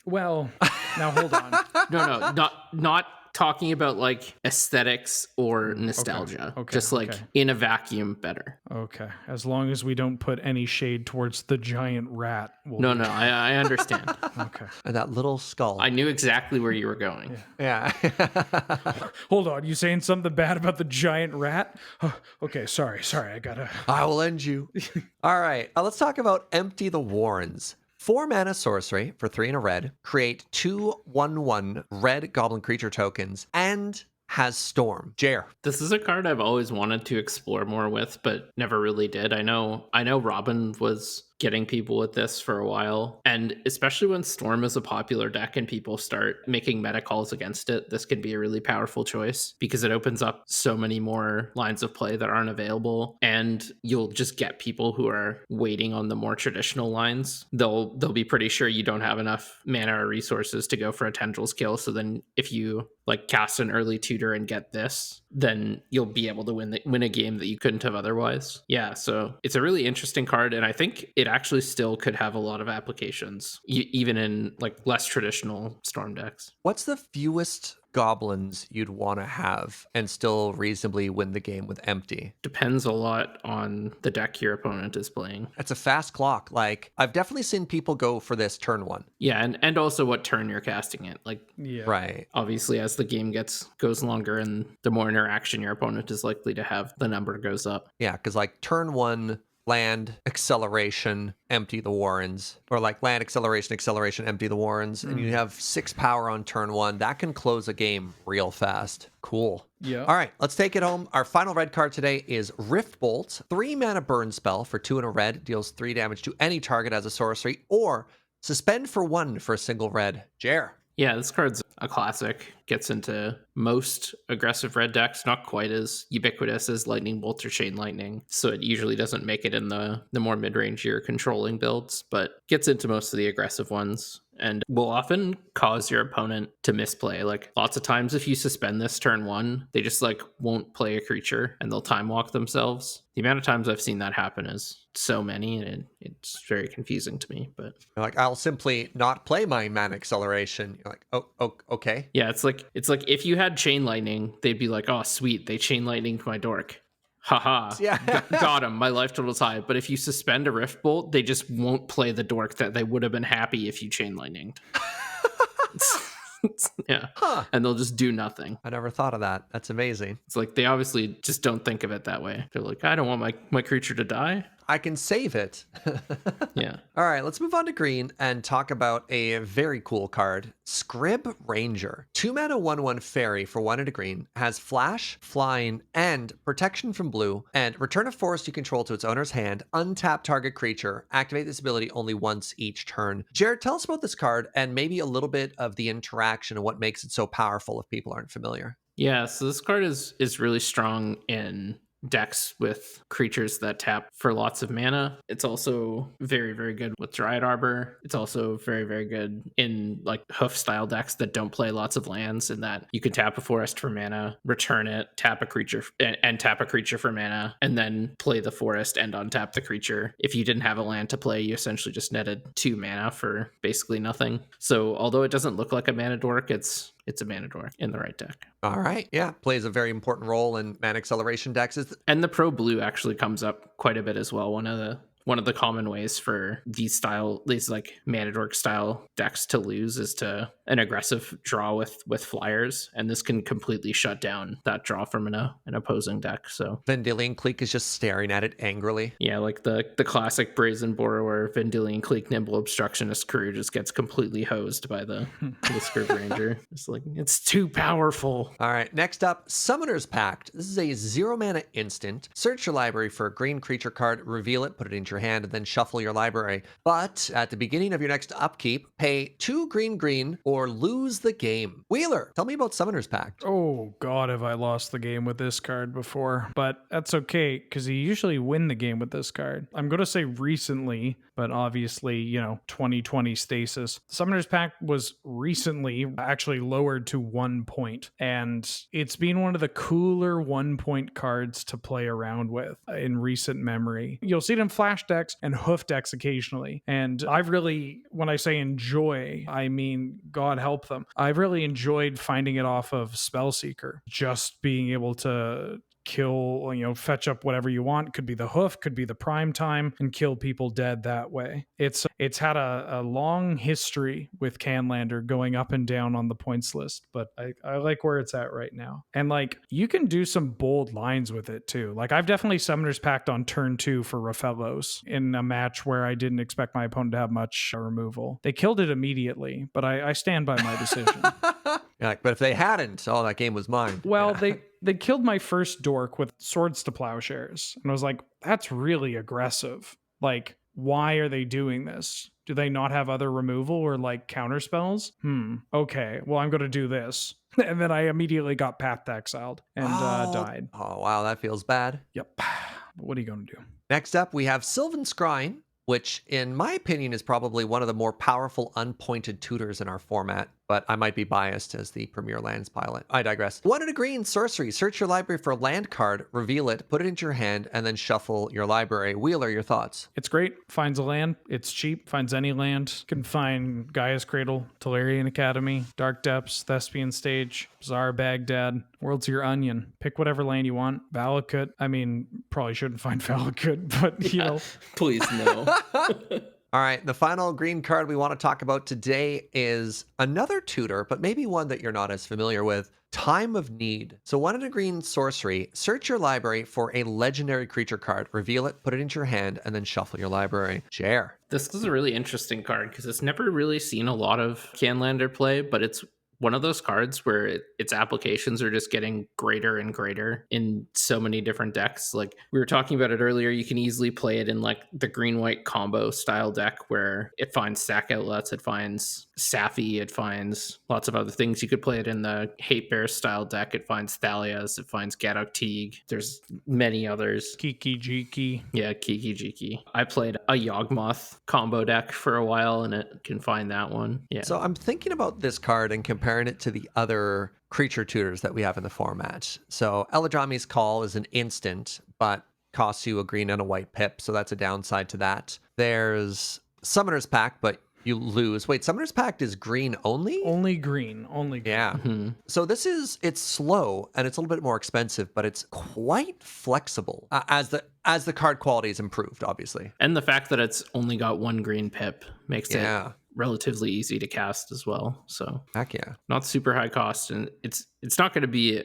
Well, now hold on. No, not talking about like aesthetics or nostalgia. Okay, just like in a vacuum, better. Okay. As long as we don't put any shade towards the giant rat. No, I understand. Okay. And that little skull. I knew exactly where you were going. Yeah. Hold on. You saying something bad about the giant rat? Oh, okay. Sorry. I gotta. I will end you. All right. Let's talk about Empty the Warrens. 4 mana sorcery for 3 and a red. Create 2/1/1 red goblin creature tokens and has Storm. Jair. This is a card I've always wanted to explore more with, but never really did. I know Robin was getting people with this for a while, and especially when Storm is a popular deck and people start making meta calls against it, this could be a really powerful choice because it opens up so many more lines of play that aren't available, and you'll just get people who are waiting on the more traditional lines. They'll be pretty sure you don't have enough mana or resources to go for a Tendrils kill, so then if you like cast an early tutor and get this, then you'll be able to win a game that you couldn't have otherwise. Yeah, so it's a really interesting card, and I think it actually still could have a lot of applications, even in like less traditional Storm decks. What's the fewest goblins you'd want to have and still reasonably win the game with empty? Depends a lot on the deck your opponent is playing. It's a fast clock. Like, I've definitely seen people go for this turn 1. Yeah, and also what turn you're casting it. Like, Yeah. Right. obviously as the game goes longer and the more interaction your opponent is likely to have, the number goes up. Yeah, because like turn 1, land, acceleration, empty the Warrens, or like land, acceleration, empty the Warrens, and you have 6 power on turn 1. That can close a game real fast. Cool. Yeah. All right, let's take it home. Our final red card today is Rift Bolt. 3 mana burn spell for 2 and a red, deals 3 damage to any target as a sorcery, or suspend for 1 for a single red. Jair. Yeah, this card's a classic. Gets into most aggressive red decks, not quite as ubiquitous as Lightning Bolt or Chain Lightning. So it usually doesn't make it in the more mid-range you're controlling builds, but gets into most of the aggressive ones. and will often cause your opponent to misplay. Like lots of times if you suspend this turn 1, they just like won't play a creature and they'll time walk themselves. The amount of times I've seen that happen is so many, and it's very confusing to me. But You're like, I'll simply not play my mana acceleration. You're like, oh, okay. yeah, it's like if you had chain lightning, they'd be like, oh sweet, they chain lightninged my dork. Haha, Yeah. got him. My life total's high. But if you suspend a Rift Bolt, they just won't play the dork that they would have been happy if you chain lightninged. Yeah. Huh. And they'll just do nothing. I never thought of that. That's amazing. It's like they obviously just don't think of it that way. They're like, I don't want my creature to die. I can save it. Yeah. All right, let's move on to green and talk about a very cool card, Scrib Ranger. 2 mana 1/1 fairy for 1 and a green, has flash, flying, and protection from blue, and return a forest you control to its owner's hand, untap target creature, activate this ability only once each turn. Jared, tell us about this card and maybe a little bit of the interaction and what makes it so powerful if people aren't familiar. Yeah, so this card is really strong in decks with creatures that tap for lots of mana. It's also very, very good with Dryad Arbor. It's also very, very good in like hoof style decks that don't play lots of lands, in that you can tap a forest for mana, return it, tap a creature and tap a creature for mana, and then play the forest and untap the creature. If you didn't have a land to play, you essentially just netted 2 mana for basically nothing. So although it doesn't look like a mana dork, it's a mana dork in the right deck. All right. Yeah. Plays a very important role in mana acceleration decks. And the pro blue actually comes up quite a bit as well. One of the common ways for these like mana dork style decks to lose is to an aggressive draw with flyers, and this can completely shut down that draw from an opposing deck. So Vendilion Clique is just staring at it angrily. yeah, like the classic Brazen Borrower Vendilion Clique Nimble Obstructionist crew just gets completely hosed by the Scrib Ranger. It's like, it's too powerful. All right, next up, Summoner's Pact. This is a 0 mana instant. Search your library for a green creature card, reveal it, put it into your hand, and then shuffle your library. But at the beginning of your next upkeep, pay 2 green or lose the game. Wheeler, tell me about Summoner's Pact. Oh god, have I lost the game with this card before. But that's okay, because you usually win the game with this card. I'm going to say recently, but obviously, 2020 stasis. Summoner's Pact was recently actually lowered to 1 point, and it's been one of the cooler 1 point cards to play around with in recent memory. You'll see it in flash decks and hoof decks occasionally, and I've really, when I say enjoy, I mean God help them, I've really enjoyed finding it off of Spellseeker, just being able to kill, fetch up whatever you want. Could be the hoof, could be the prime time, and kill people dead that way. It's had a long history with Canlander going up and down on the points list, but I like where it's at right now. And you can do some bold lines with it too. I've definitely Summoner's Pact on turn 2 for Rafellos in a match where I didn't expect my opponent to have much removal. They killed it immediately, but I stand by my decision. But if they hadn't, that game was mine. Well, they killed my first dork with Swords to Plowshares. And I was like, that's really aggressive. Why are they doing this? Do they not have other removal or counter spells? Okay, well, I'm going to do this. And then I immediately got Path exiled and died. Oh, wow, that feels bad. Yep. What are you going to do? Next up, we have Sylvan Scrying, which in my opinion is probably one of the more powerful unpointed tutors in our format, but I might be biased as the premier lands pilot. I digress. 1 and a green sorcery. Search your library for a land card, reveal it, put it into your hand, and then shuffle your library. Wheeler, your thoughts? It's great. Finds a land. It's cheap. Finds any land. Can find Gaia's Cradle, Talarian Academy, Dark Depths, Thespian Stage, Bazaar Baghdad, World's Your Onion. Pick whatever land you want. Valakut. I mean, probably shouldn't find Valakut, but Please no. All right, the final green card we want to talk about today is another tutor, but maybe one that you're not as familiar with, Time of Need. So 1 and a green sorcery, search your library for a legendary creature card, reveal it, put it into your hand, and then shuffle your library. Jer. This is a really interesting card because it's never really seen a lot of Canlander play, but it's one of those cards where its applications are just getting greater and greater in so many different decks. Like we were talking about it earlier, you can easily play it in the green-white combo style deck where it finds Sack Outlets, it finds Safi, it finds lots of other things. You could play it in the Hate Bear style deck. It finds Thalias, it finds Gadok Teague. There's many others. Kiki Jiki. Yeah, Kiki Jiki. I played Yawgmoth combo deck for a while, and it can find that one. Yeah. So I'm thinking about this card and comparing it to the other creature tutors that we have in the format. So Eladrami's Call is an instant, but costs you a green and a white pip, so that's a downside to that. There's Summoner's Pact, but you lose. Wait, Summoner's Pact is green only? Only green. Yeah. Mhm. So it's slow and it's a little bit more expensive, but it's quite flexible as the card quality is improved, obviously. And the fact that it's only got one green pip makes Yeah. it relatively easy to cast as well. So Heck yeah. not super high cost, and it's not going to be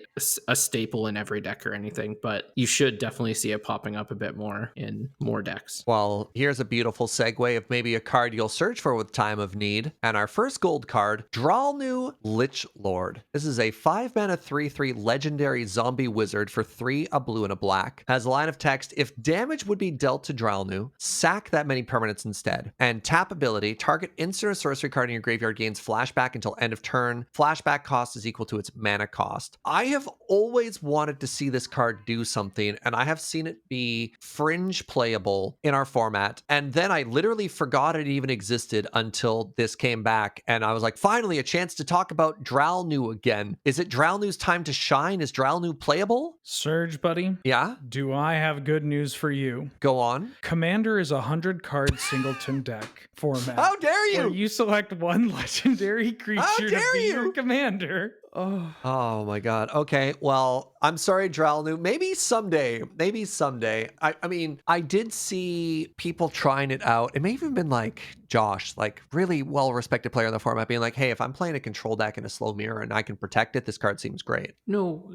a staple in every deck or anything, but you should definitely see it popping up a bit more in more decks. Well, here's a beautiful segue of maybe a card you'll search for with Time of Need. And our first gold card, Dralnu Lich Lord. This is a 5-mana 3/3 legendary zombie wizard for 3, a blue and a black. Has a line of text, if damage would be dealt to Dralnu, sack that many permanents instead. And tap ability, target instant or sorcery card in your graveyard gains flashback until end of turn. Flashback cost is equal to its mana cost. I have always wanted to see this card do something, and I have seen it be fringe playable in our format. And then I literally forgot it even existed until this came back, and I was like, finally, a chance to talk about Dralnu again. Is it Dralnu's time to shine? Is Dralnu playable? Surge, buddy. Yeah? Do I have good news for you? Go on. Commander is a 100-card singleton deck format. How dare you? Where you select one legendary creature to be your commander. Oh my god. Okay. Well, I'm sorry, Dralnu. Maybe someday. Maybe someday. I mean, I did see people trying it out. It may have even been like Josh, like really well-respected player in the format, being like, hey, if I'm playing a control deck in a slow mirror and I can protect it, this card seems great. No,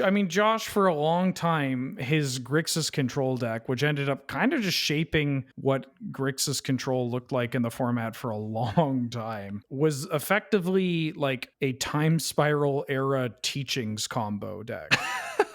I mean, Josh, for a long time, his Grixis control deck, which ended up kind of just shaping what Grixis control looked like in the format for a long time, was effectively like a Time Spiral era teachings combo deck.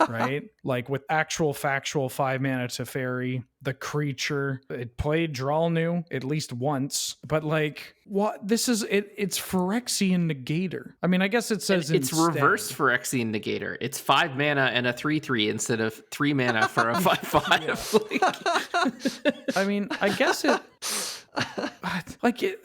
Right? Like with actual factual 5-mana Teferi, the creature. It played Dralnu at least once, but like, what? This is it. It's Phyrexian Negator. I mean, I guess it says it's instead. reverse Phyrexian Negator. It's 5 mana and a 3/3 instead of 3 mana for a 5/5. I mean, I guess it. Like it.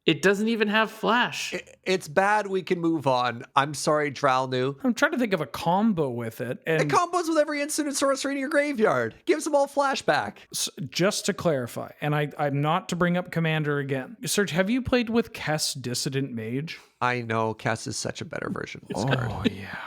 It doesn't even have flash. It's bad. We can move on. I'm sorry, Dralnu. I'm trying to think of a combo with it, and It combos with every instant and sorcery in your graveyard. Gives them all flashback. just to clarify, and I'm not to bring up Commander again. Serge, have you played with Kess Dissident Mage? I know Kess is such a better version of this card. Oh yeah.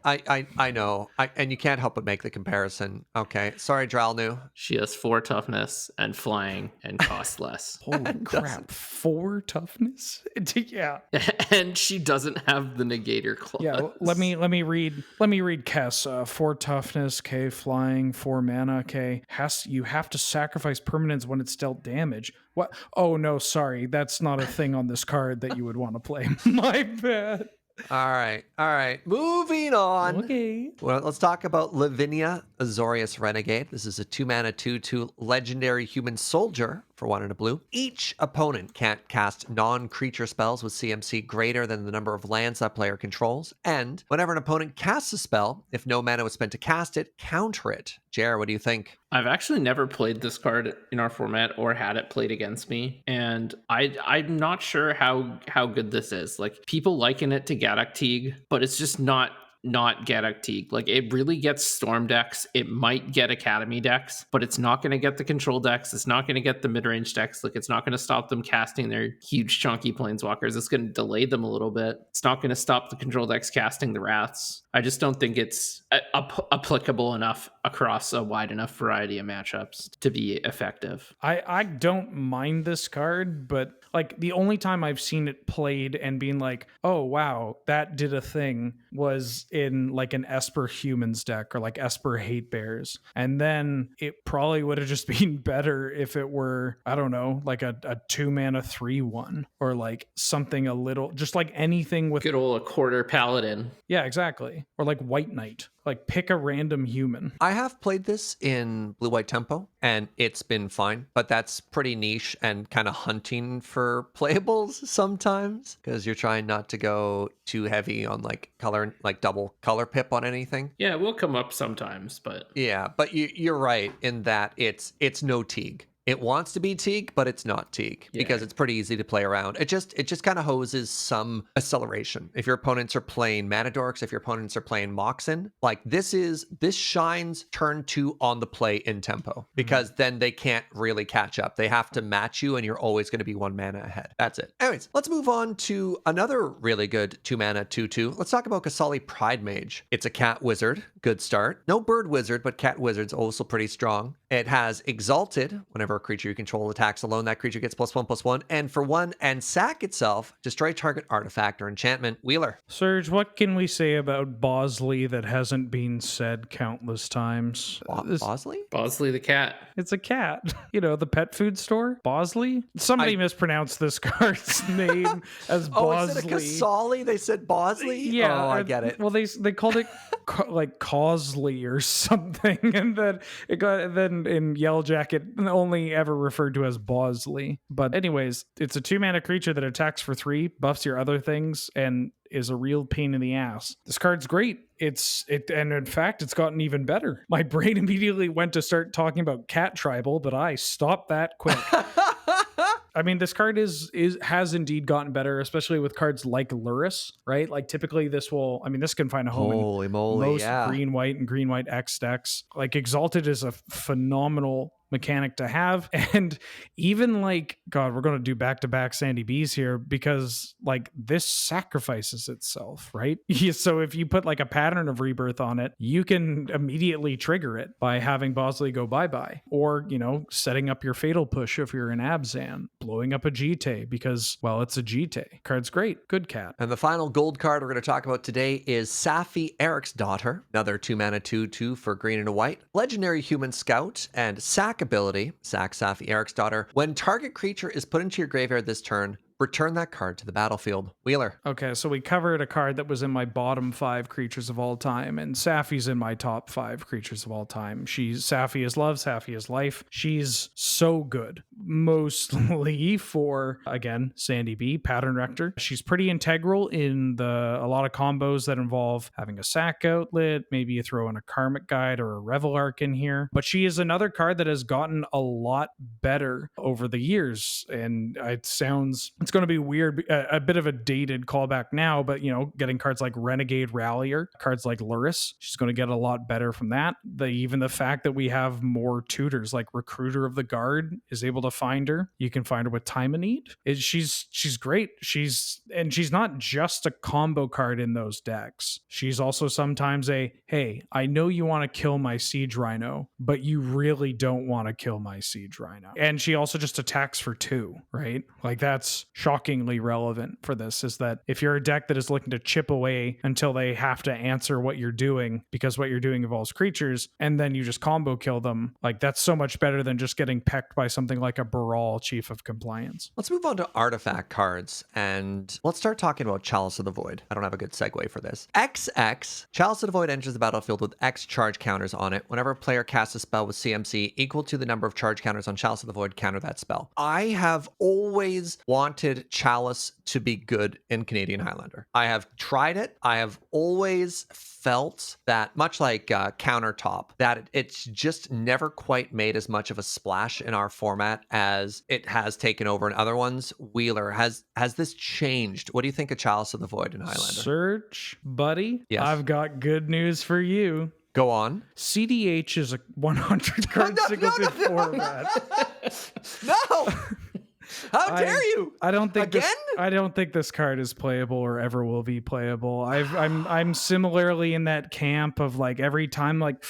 I know. And you can't help but make the comparison. Okay. Sorry, Dralnu. She has 4 toughness and flying and costs less. Holy crap! 4 toughness. Yeah. And she doesn't have the negator clause. Yeah. Let me read. Let me read Kess. 4 toughness. K flying. 4 mana. K you have to sacrifice permanents when it's dealt damage. What? Oh no, sorry. That's not a thing on this card that you would want to play. My bad. All right. Moving on. Okay. Well, let's talk about Lavinia, Azorius Renegade. This is a 2-mana 2/2 legendary human soldier for 1 and a blue. Each opponent can't cast non-creature spells with CMC greater than the number of lands that player controls. And whenever an opponent casts a spell, if no mana was spent to cast it, counter it. Jer, what do you think? I've actually never played this card in our format or had it played against me, and I'm not sure how good this is. Like, people liken it to Gaddock Teague, but it's just not Gaddock Teague. Like, it really gets Storm decks. It might get Academy decks, but it's not going to get the control decks. It's not going to get the mid-range decks. Like, it's not going to stop them casting their huge chunky planeswalkers. It's going to delay them a little bit. It's not going to stop the control decks casting the Wraths. I just don't think it's applicable enough across a wide enough variety of matchups to be effective. I don't mind this card, but like the only time I've seen it played and being like, oh wow, that did a thing, was in like an Esper Humans deck or like Esper Hate Bears. And then it probably would have just been better if it were, I don't know, like a 2-mana 3/1 or like something a little, just like anything with Good old a quarter paladin. Yeah, exactly. Or like White Knight. Like pick a random human. I have played this in Blue-White Tempo, and it's been fine, but that's pretty niche and kind of hunting for playables sometimes, because you're trying not to go too heavy on like color, like double color pip on anything. Yeah, it will come up sometimes, but Yeah, but you're right in that it's no Teague. It wants to be Teak, but it's not Teak because it's pretty easy to play around. It just kind of hoses some acceleration. If your opponents are playing Mana Dorks, if your opponents are playing Moxen, like this shines turn 2 on the play in tempo because then they can't really catch up. They have to match you and you're always going to be 1 mana ahead. That's it. Anyways, let's move on to another really good 2 mana 2/2. Let's talk about Kasali Pride Mage. It's a cat wizard. Good start. No bird wizard, but cat wizard's also pretty strong. It has Exalted. Whenever a creature you control attacks alone, that creature gets +1/+1. And for 1, and sack itself, destroy target artifact or enchantment. Wheeler. Serge, what can we say about Bosley that hasn't been said countless times? Bosley? Bosley the cat. It's a cat. You know, the pet food store? Bosley? Somebody mispronounced this card's name as Bosley. Instead of Kasali, they said Bosley? Yeah. Oh, I get it. Well, they called it like Causley or something. And then in Yellow Jacket, only ever referred to as Bosley. But anyways, it's a 2 mana creature that attacks for 3, buffs your other things, and is a real pain in the ass. This card's great. And in fact, it's gotten even better. My brain immediately went to start talking about cat tribal, but I stopped that quick. I mean, this card has indeed gotten better, especially with cards like Luris, right? Like typically this can find a home in most green, white, and green, white X decks. Like Exalted is a phenomenal mechanic to have. And even like, God, we're going to do back-to-back Sandy B's here because like this sacrifices itself, right? So if you put like a Pattern of Rebirth on it, you can immediately trigger it by having Bosley go bye-bye. Or, setting up your Fatal Push if you're in Abzan, blowing up a Jite because, well, it's a Jite. Card's great. Good cat. And the final gold card we're going to talk about today is Safi Eric's Daughter. Another 2 mana 2/2 for green and a white. Legendary Human Scout and sack ability, sack Safi Eric's Daughter. When target creature is put into your graveyard this turn, return that card to the battlefield. Wheeler. Okay, so we covered a card that was in my bottom 5 creatures of all time, and Safi's in my top 5 creatures of all time. Safi is love, Safi is life. She's so good, mostly for, again, Sandy B, Pattern Rector. She's pretty integral in a lot of combos that involve having a sack outlet, maybe you throw in a Karmic Guide or a Revel Arc in here. But she is another card that has gotten a lot better over the years, and it's going to be weird, a bit of a dated callback now, but getting cards like Renegade Rallier, cards like Luris, she's going to get a lot better from that. Even the fact that we have more tutors, like Recruiter of the Guard is able to find her. You can find her with Time of Need. She's great. She's not just a combo card in those decks. She's also sometimes hey, I know you want to kill my Siege Rhino, but you really don't want to kill my Siege Rhino. And she also just attacks for 2, right? Like that's shockingly relevant for this, is that if you're a deck that is looking to chip away until they have to answer what you're doing because what you're doing involves creatures, and then you just combo kill them, like that's so much better than just getting pecked by something like a Baral, Chief of Compliance. Let's move on to artifact cards, and let's start talking about Chalice of the Void. I don't have a good segue for this. XX, Chalice of the Void enters the battlefield with X charge counters on it. Whenever a player casts a spell with CMC equal to the number of charge counters on Chalice of the Void, counter that spell. I have always wanted Chalice to be good in Canadian Highlander. I have tried it. I have always felt that, much like Countertop, that it's just never quite made as much of a splash in our format as it has taken over in other ones. Wheeler, has this changed? What do you think of Chalice of the Void in Highlander? Serge, buddy, yes. I've got good news for you. Go on. CDH is a 100 card single bid format. No! How dare you? I don't think this card is playable or ever will be playable. I'm similarly in that camp of like every time like,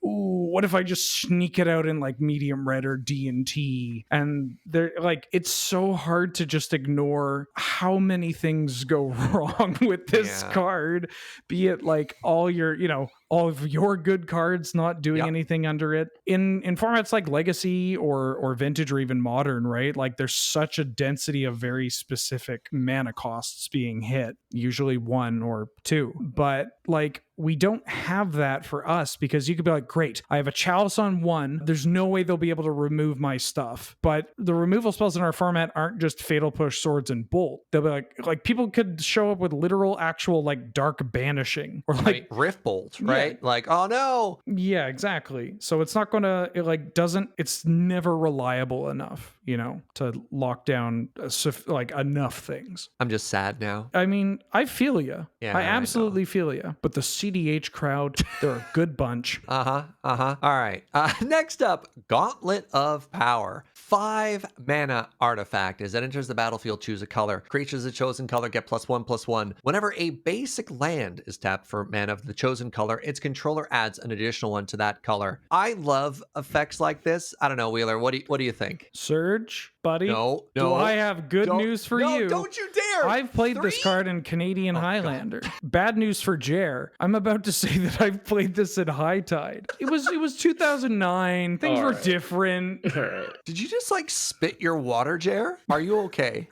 ooh, what if I just sneak it out in like medium red or D&T? And they're like, it's so hard to just ignore how many things go wrong with this card. Be it like all of your good cards not doing anything under it. In formats like Legacy or Vintage or even Modern, right? Like there's such a density of very specific mana costs being hit usually 1 or 2. But like, we don't have that for us, because you could be like, great, I have a Chalice on 1. There's no way they'll be able to remove my stuff. But the removal spells in our format aren't just Fatal Push, Swords, and Bolt. They'll be like people could show up with literal, actual, like, Dark Banishing, or like Rift Bolt, right? Yeah. Like, oh no. Yeah, exactly. So it's not gonna, it's never reliable enough, to lock down like enough things. I'm just sad now. I mean, I feel you. Yeah, I I absolutely feel you. But the CDH crowd, they're a good bunch. All right. Next up, Gauntlet of Power. 5 mana artifact. As it enters the battlefield, choose a color. Creatures of the chosen color get +1/+1. Whenever a basic land is tapped for mana of the chosen color, its controller adds an additional one to that color. I love effects like this. I don't know, Wheeler. What do you think? Serge, buddy. No. Do I have good news for you? Don't you dare! I've played this card in Canadian Highlander. Bad news for Jer. I'm about to say that I've played this in High Tide. It was 2009. Things were different. All right. Did you just like spit your water, Jer? Are you okay?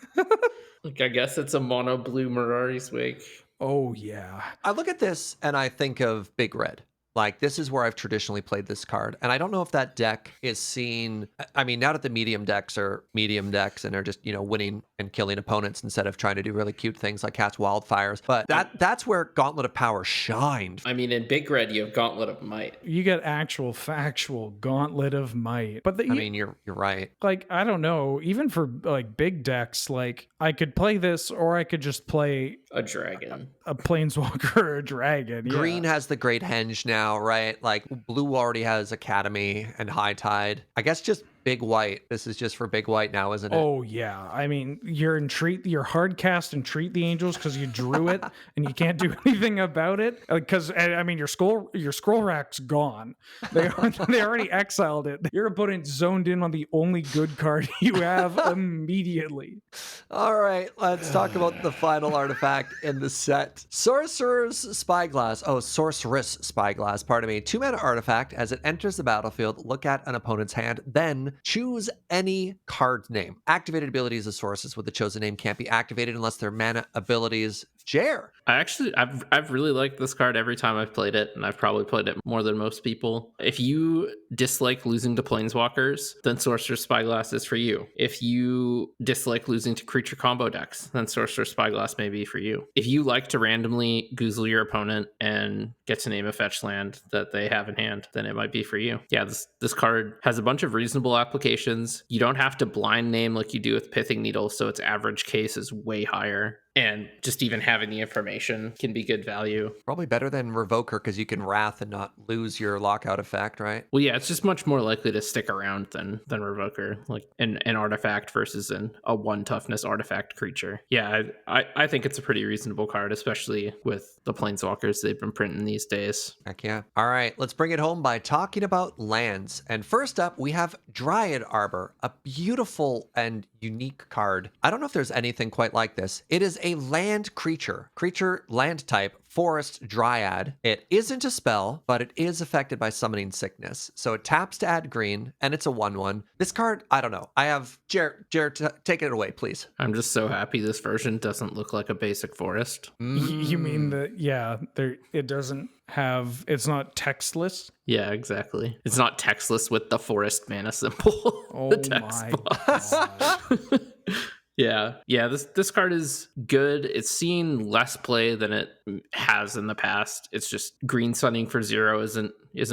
Like, I guess it's a mono blue Mirari's Wake. Oh, yeah. I look at this and I think of Big Red. Like, this is where I've traditionally played this card. And I don't know if that deck is seen. I mean, now that the medium decks are medium decks and are just, winning and killing opponents instead of trying to do really cute things like cast wildfires. But that's where Gauntlet of Power shined. I mean, in Big Red, you have Gauntlet of Might. You get actual factual Gauntlet of Might. But you're right. Like, I don't know. Even for like big decks, like, I could play this, or I could just play a dragon, a planeswalker, or a dragon. Green has the Great Henge now, right? Like, blue already has Academy and High Tide. I guess just Big White. This is just for Big White now, isn't it? Oh yeah. I mean, you're hard cast Entreat the Angels because you drew it and you can't do anything about it. Because I mean, your scroll rack's gone. They already exiled it. Your opponent zoned in on the only good card you have immediately. All right, let's talk about the final artifact in the set. Sorceress Spyglass. 2 mana artifact. As it enters the battlefield, look at an opponent's hand, then choose any card name. Activated abilities of sources with the chosen name can't be activated unless their mana abilities. Jer. I've really liked this card every time I've played it, and I've probably played it more than most people. If you dislike losing to planeswalkers, then Sorcerer's Spyglass is for you. If you dislike losing to creature combo decks, then Sorcerer's Spyglass may be for you. If you like to randomly goozle your opponent and get to name a fetch land that they have in hand, then it might be for you. Yeah, this card has a bunch of reasonable applications. You don't have to blind name like you do with Pithing Needle, so its average case is way higher. And just even having the information can be good value. Probably better than Revoker because you can Wrath and not lose your lockout effect, right? Well, yeah, it's just much more likely to stick around than Revoker, like an artifact versus a 1 toughness artifact creature. Yeah, I think it's a pretty reasonable card, especially with the planeswalkers they've been printing these days. Heck yeah. All right, let's bring it home by talking about lands. And first up, we have Dryad Arbor, a beautiful and unique card. I don't know if there's anything quite like this. It is a land creature land type, forest dryad. It isn't a spell, but it is affected by summoning sickness. So it taps to add green, and it's a 1/1. This card, I don't know. I have Jared, take it away, please. I'm just so happy this version doesn't look like a basic forest. You mean that? Yeah, it doesn't have. It's not textless. Yeah, exactly. It's not textless with the forest mana symbol. Oh my god. Yeah, this card is good. It's seen less play than it has in the past. It's just green sunning for 0 isn't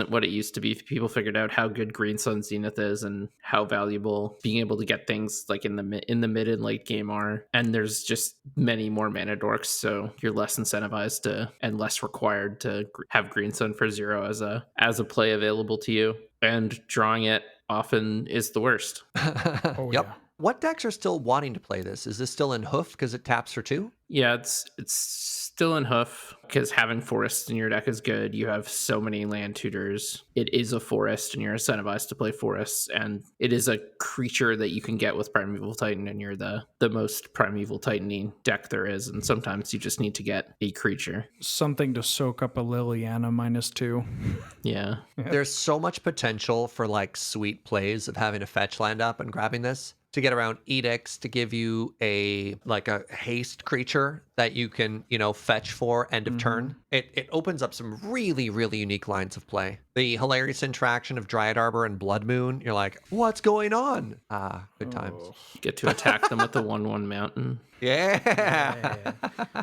what it used to be. People figured out how good green sun zenith is and how valuable being able to get things like in the mid and late game are. And there's just many more mana dorks, so you're less incentivized to and less required to have green sun for 0 as a play available to you. And drawing it often is the worst. Oh, yep. Yeah. What decks are still wanting to play this? Is this still in Hoof because it taps for 2? Yeah, it's still in Hoof because having forests in your deck is good. You have so many land tutors. It is a forest and you're incentivized to play forests, and it is a creature that you can get with Primeval Titan, and you're the most Primeval Titaning deck there is, and sometimes you just need to get a creature. Something to soak up a Liliana -2. Yeah. There's so much potential for like sweet plays of having a fetch land up and grabbing this to get around edicts to give you a haste creature that you can, fetch for end of turn. It opens up some really, really unique lines of play. The hilarious interaction of Dryad Arbor and Blood Moon. You're like, what's going on? Good times. Get to attack them with the 1/1 mountain. Yeah.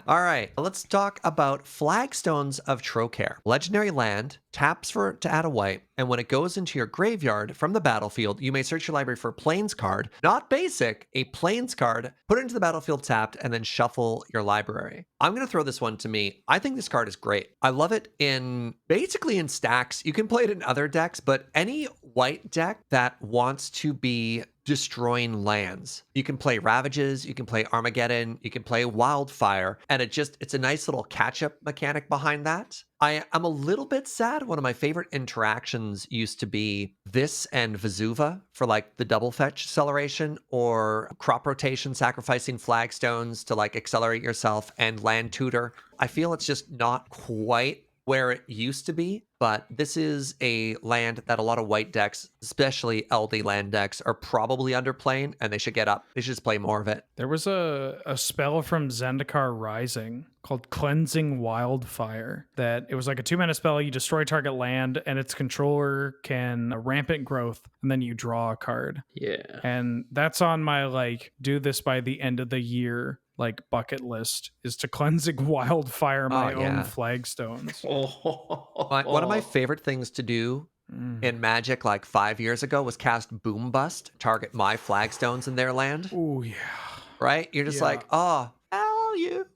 All right. Let's talk about Flagstones of Trocare. Legendary land, taps to add a white, and when it goes into your graveyard from the battlefield, you may search your library for a Plains card, not basic, a Plains card, put it into the battlefield tapped, and then shuffle your library. I'm going to throw this one to me. I think this card is great. I love it basically in stacks. You can play it in other decks, but any white deck that wants to be destroying lands. You can play Ravages, you can play Armageddon, you can play Wildfire, and it's a nice little catch-up mechanic behind that. I'm a little bit sad. One of my favorite interactions used to be this and Vesuva for like the double fetch acceleration, or crop rotation, sacrificing flagstones to like accelerate yourself, and land tutor. I feel it's just not quite where it used to be, but this is a land that a lot of white decks, especially LD land decks, are probably underplaying, and they should get up. They should just play more of it. There was a spell from Zendikar Rising called Cleansing Wildfire that it was like a 2-mana spell. You destroy target land, and its controller can rampant growth, and then you draw a card. Yeah. And that's on my like do this by the end of the year like bucket list, is to Cleansing Wildfire my own flagstones. One of my favorite things to do in Magic like 5 years ago was cast Boom Bust, target my flagstones in their land. Oh yeah. Right? You're just like, oh, value.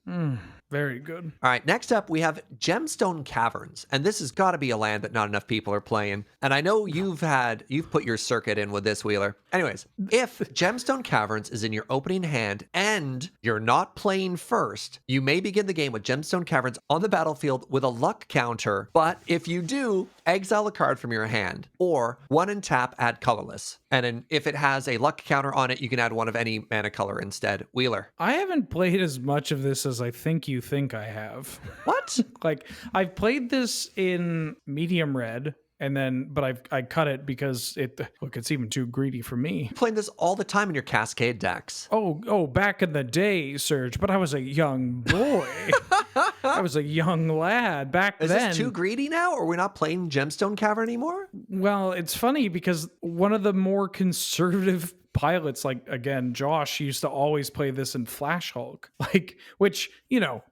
Very good. All right, next up we have Gemstone Caverns, and this has got to be a land that not enough people are playing. And I know you've put your circuit in with this, Wheeler. Anyways, if Gemstone Caverns is in your opening hand and you're not playing first, you may begin the game with Gemstone Caverns on the battlefield with a luck counter. But if you do, exile a card from your hand, or 1 and tap, add colorless. And then if it has a luck counter on it, you can add one of any mana color instead. Wheeler. I haven't played as much of this as I think you think I have. What? Like, I've played this in medium red, and then I cut it because it's even too greedy for me. Playing this all the time in your Cascade decks. Oh, back in the day, Serge, but I was a young boy. I was a young lad back then. Is this too greedy now, or we're not playing Gemstone Cavern anymore? Well, it's funny because one of the more conservative pilots, like again, Josh used to always play this in Flash Hulk, which,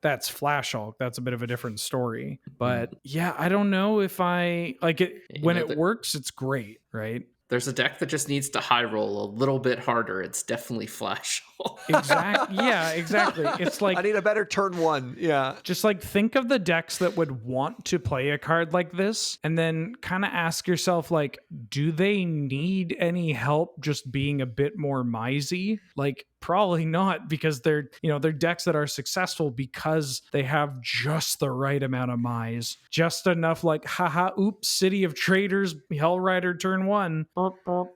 that's Flash Hulk. That's a bit of a different story. But yeah, I don't know if I like it. When it works, it's great, right? There's a deck that just needs to high roll a little bit harder. It's definitely Flash. Exactly. Yeah, exactly. It's like, I need a better turn one. Yeah. Just like think of the decks that would want to play a card like this, and then kind of ask yourself, like, do they need any help just being a bit more misey? Like, probably not, because they're decks that are successful because they have just the right amount of mise, just enough like, haha, oops, City of Traders, Hellrider turn 1.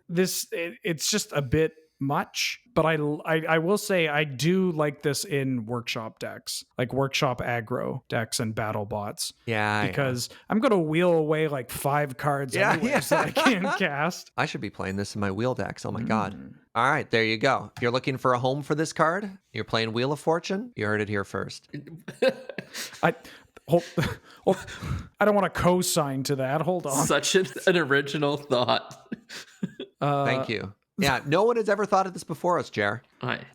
It's just a bit much, but I will say I do like this in workshop decks, like workshop aggro decks and battle bots. Yeah, because I'm gonna wheel away like 5 cards anyways that I can't cast. I should be playing this in my wheel decks. Oh my god. All right, there you go. If you're looking for a home for this card, you're playing Wheel of Fortune, you heard it here first. I don't want to co-sign to that. Hold on. Such an original thought. Thank you. Yeah, no one has ever thought of this before us, Jer.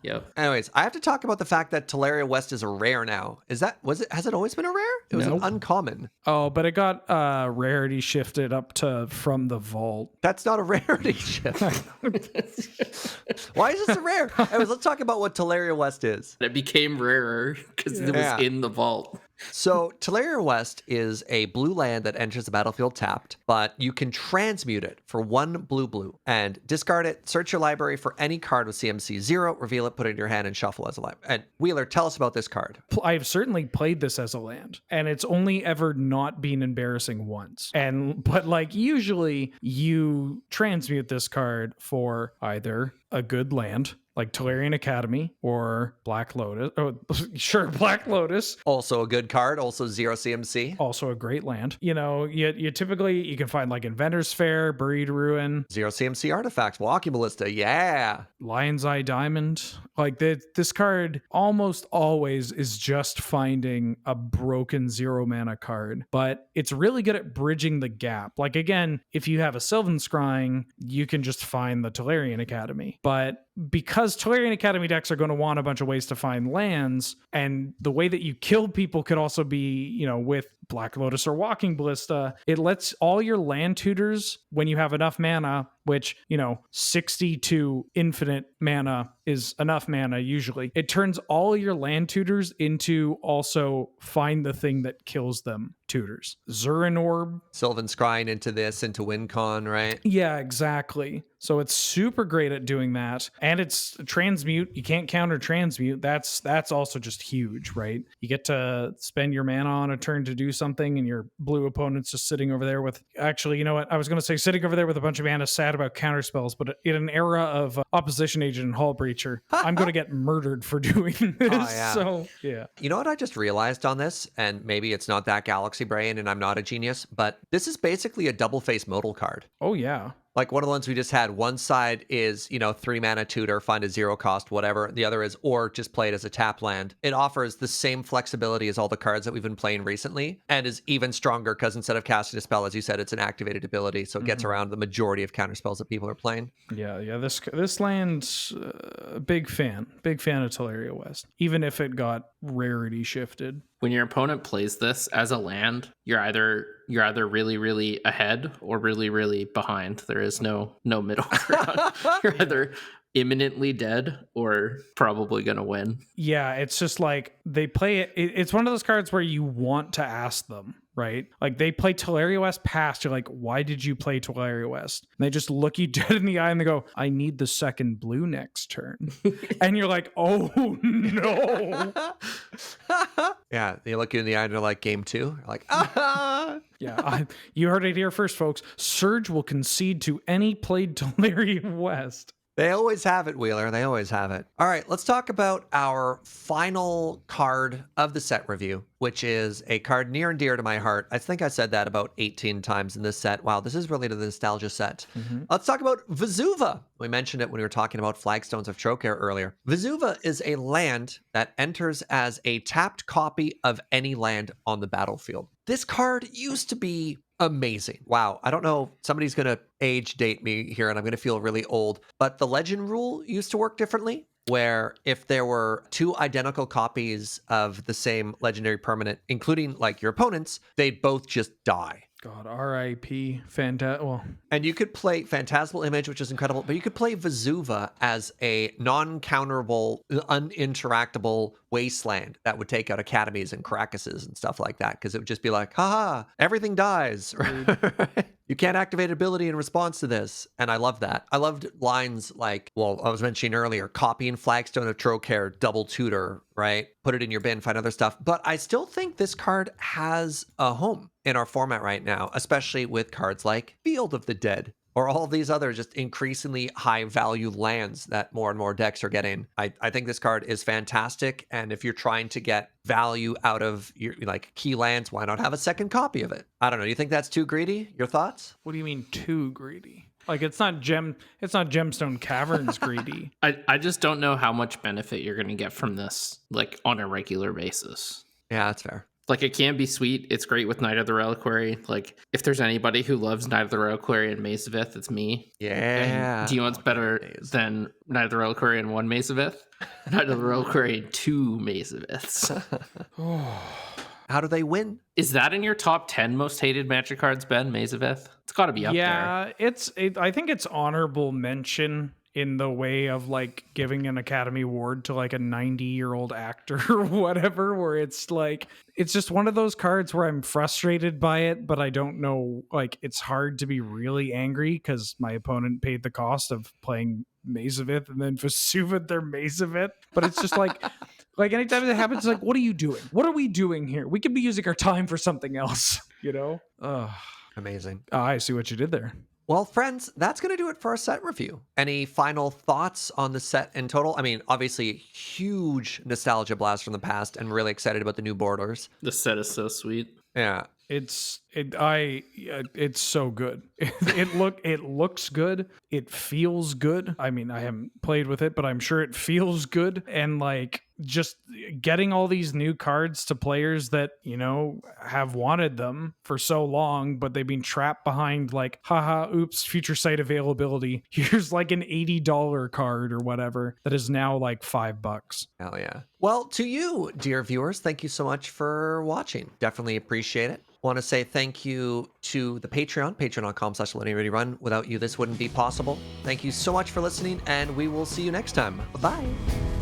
Yep. Anyways, I have to talk about the fact that Talaria West is a rare now. Has it always been a rare? It was an uncommon. Oh, but it got rarity shifted up to from the vault. That's not a rarity shift. Why is this a rare? Anyways, let's talk about what Talaria West is. It became rarer because it was in the vault. So Talaria West is a blue land that enters the battlefield tapped, but you can transmute it for 1 blue and discard it, search your library for any card with CMC 0, reveal it, put it in your hand, and shuffle as a land. And Wheeler, tell us about this card. I've certainly played this as a land, and it's only ever not been embarrassing once. But like usually you transmute this card for either a good land like Talarian Academy or Black Lotus. Oh, sure, Black Lotus. Also a good card, also 0 CMC. Also a great land. You typically, you can find like Inventor's Fair, Buried Ruin, 0 CMC artifacts, Walking Ballista, yeah. Lion's Eye Diamond. Like this card almost always is just finding a broken 0 mana card, but it's really good at bridging the gap. Like again, if you have a Sylvan Scrying, you can just find the Talarian Academy. But because Talarian Academy decks are going to want a bunch of ways to find lands, and the way that you kill people could also be, with Black Lotus or Walking Ballista, it lets all your land tutors, when you have enough mana, which, 60 to infinite mana is enough mana usually, it turns all your land tutors into also find the thing that kills them tutors. Zurin Orb. Sylvan Scrying into WinCon, right? Yeah, exactly. So it's super great at doing that. And it's transmute. You can't counter transmute. That's also just huge, right? You get to spend your mana on a turn to do something, and your blue opponent's just sitting over there with... Actually, you know what? I was going to say sitting over there with a bunch of mana sad about counter spells, but in an era of Opposition Agent and Hull Breacher, I'm going to get murdered for doing this. Oh, yeah. So, yeah. You know what I just realized on this? And maybe it's not that galaxy brain and I'm not a genius, but this is basically a double face modal card. Oh, yeah. Like one of the ones we just had, one side is, 3 mana tutor, find a 0 cost, whatever. The other is, or just play it as a tap land. It offers the same flexibility as all the cards that we've been playing recently, and is even stronger because instead of casting a spell, as you said, it's an activated ability. So it gets around the majority of counter spells that people are playing. Yeah. This land's big fan of Talaria West, even if it got rarity shifted. When your opponent plays this as a land, you're either really, really ahead or really, really behind. There is no middle ground. You're either imminently dead or probably going to win. Yeah, it's just like they play it. It's one of those cards where you want to ask them, right? Like they play Talaria West past. You're like, why did you play Talaria West? And they just look you dead in the eye and they go, I need the second blue next turn. And you're like, oh no. Yeah, they look you in the eye and they're like, game 2. You're like, ah. Yeah, you heard it here first, folks. Serge will concede to any played Talaria West. They always have it, Wheeler. They always have it. All right, let's talk about our final card of the set review, which is a card near and dear to my heart. I think I said that about 18 times in this set. Wow, this is really the nostalgia set. Let's talk about Vesuva. We mentioned it when we were talking about Flagstones of Trocaire earlier. Vesuva is a land that enters as a tapped copy of any land on the battlefield. This card used to be amazing. Wow. I don't know. Somebody's going to age date me here and I'm going to feel really old. But the legend rule used to work differently, where if there were 2 identical copies of the same legendary permanent, including like your opponents, they'd both just die. God, R.I.P. And you could play Phantasmal Image, which is incredible, but you could play Vesuva as a non-counterable, uninteractable wasteland that would take out academies and Caracases and stuff like that, because it would just be like, haha, everything dies. You can't activate ability in response to this. And I love that. I loved lines like, well, I was mentioning earlier, copying Flagstone of Trocaire, double tutor, right? Put it in your bin, find other stuff. But I still think this card has a home in our format right now, especially with cards like Field of the Dead, or all of these other just increasingly high value lands that more and more decks are getting. I think this card is fantastic. And if you're trying to get value out of your like key lands, why not have a second copy of it? I don't know. Do you think that's too greedy? Your thoughts? What do you mean too greedy? Like it's not gemstone caverns greedy. I just don't know how much benefit you're going to get from this, like on a regular basis. Yeah, that's fair. Like, it can be sweet. It's great with Knight of the Reliquary. Like, if there's anybody who loves Knight of the Reliquary and Maze of Ith, it's me. Yeah. And do you know what's better than Knight of the Reliquary and 1 Maze of Ith? Knight of the Reliquary and 2 Maze of Iths. How do they win? Is that in your top 10 most hated Magic cards, Ben? Maze of Ith? It's got to be up there. Yeah, I think it's honorable mention in the way of like giving an Academy Award to like a 90-year-old actor or whatever, where it's like, it's just one of those cards where I'm frustrated by it, but I don't know, like it's hard to be really angry because my opponent paid the cost of playing Maze of Ith and then Vesuva their Maze of Ith. But it's just like anytime that happens, it's like, what are you doing? What are we doing here? We could be using our time for something else, you know? Amazing. I see what you did there. Well, friends, that's going to do it for our set review. Any final thoughts on the set in total? I mean, obviously, huge nostalgia blast from the past, and really excited about the new borders. The set is so sweet. Yeah. It's so good. It looks good. It feels good. I mean, I haven't played with it, but I'm sure it feels good. And like just getting all these new cards to players that, you know, have wanted them for so long, but they've been trapped behind like, haha, oops, future site availability. Here's like an $80 card or whatever that is now like $5. Hell yeah. Well, to you, dear viewers, thank you so much for watching. Definitely appreciate it. Want to say thank you to the Patreon, patreon.com/LearningReadyRun. Without you, this wouldn't be possible. Thank you so much for listening, and we will see you next time. Bye-bye.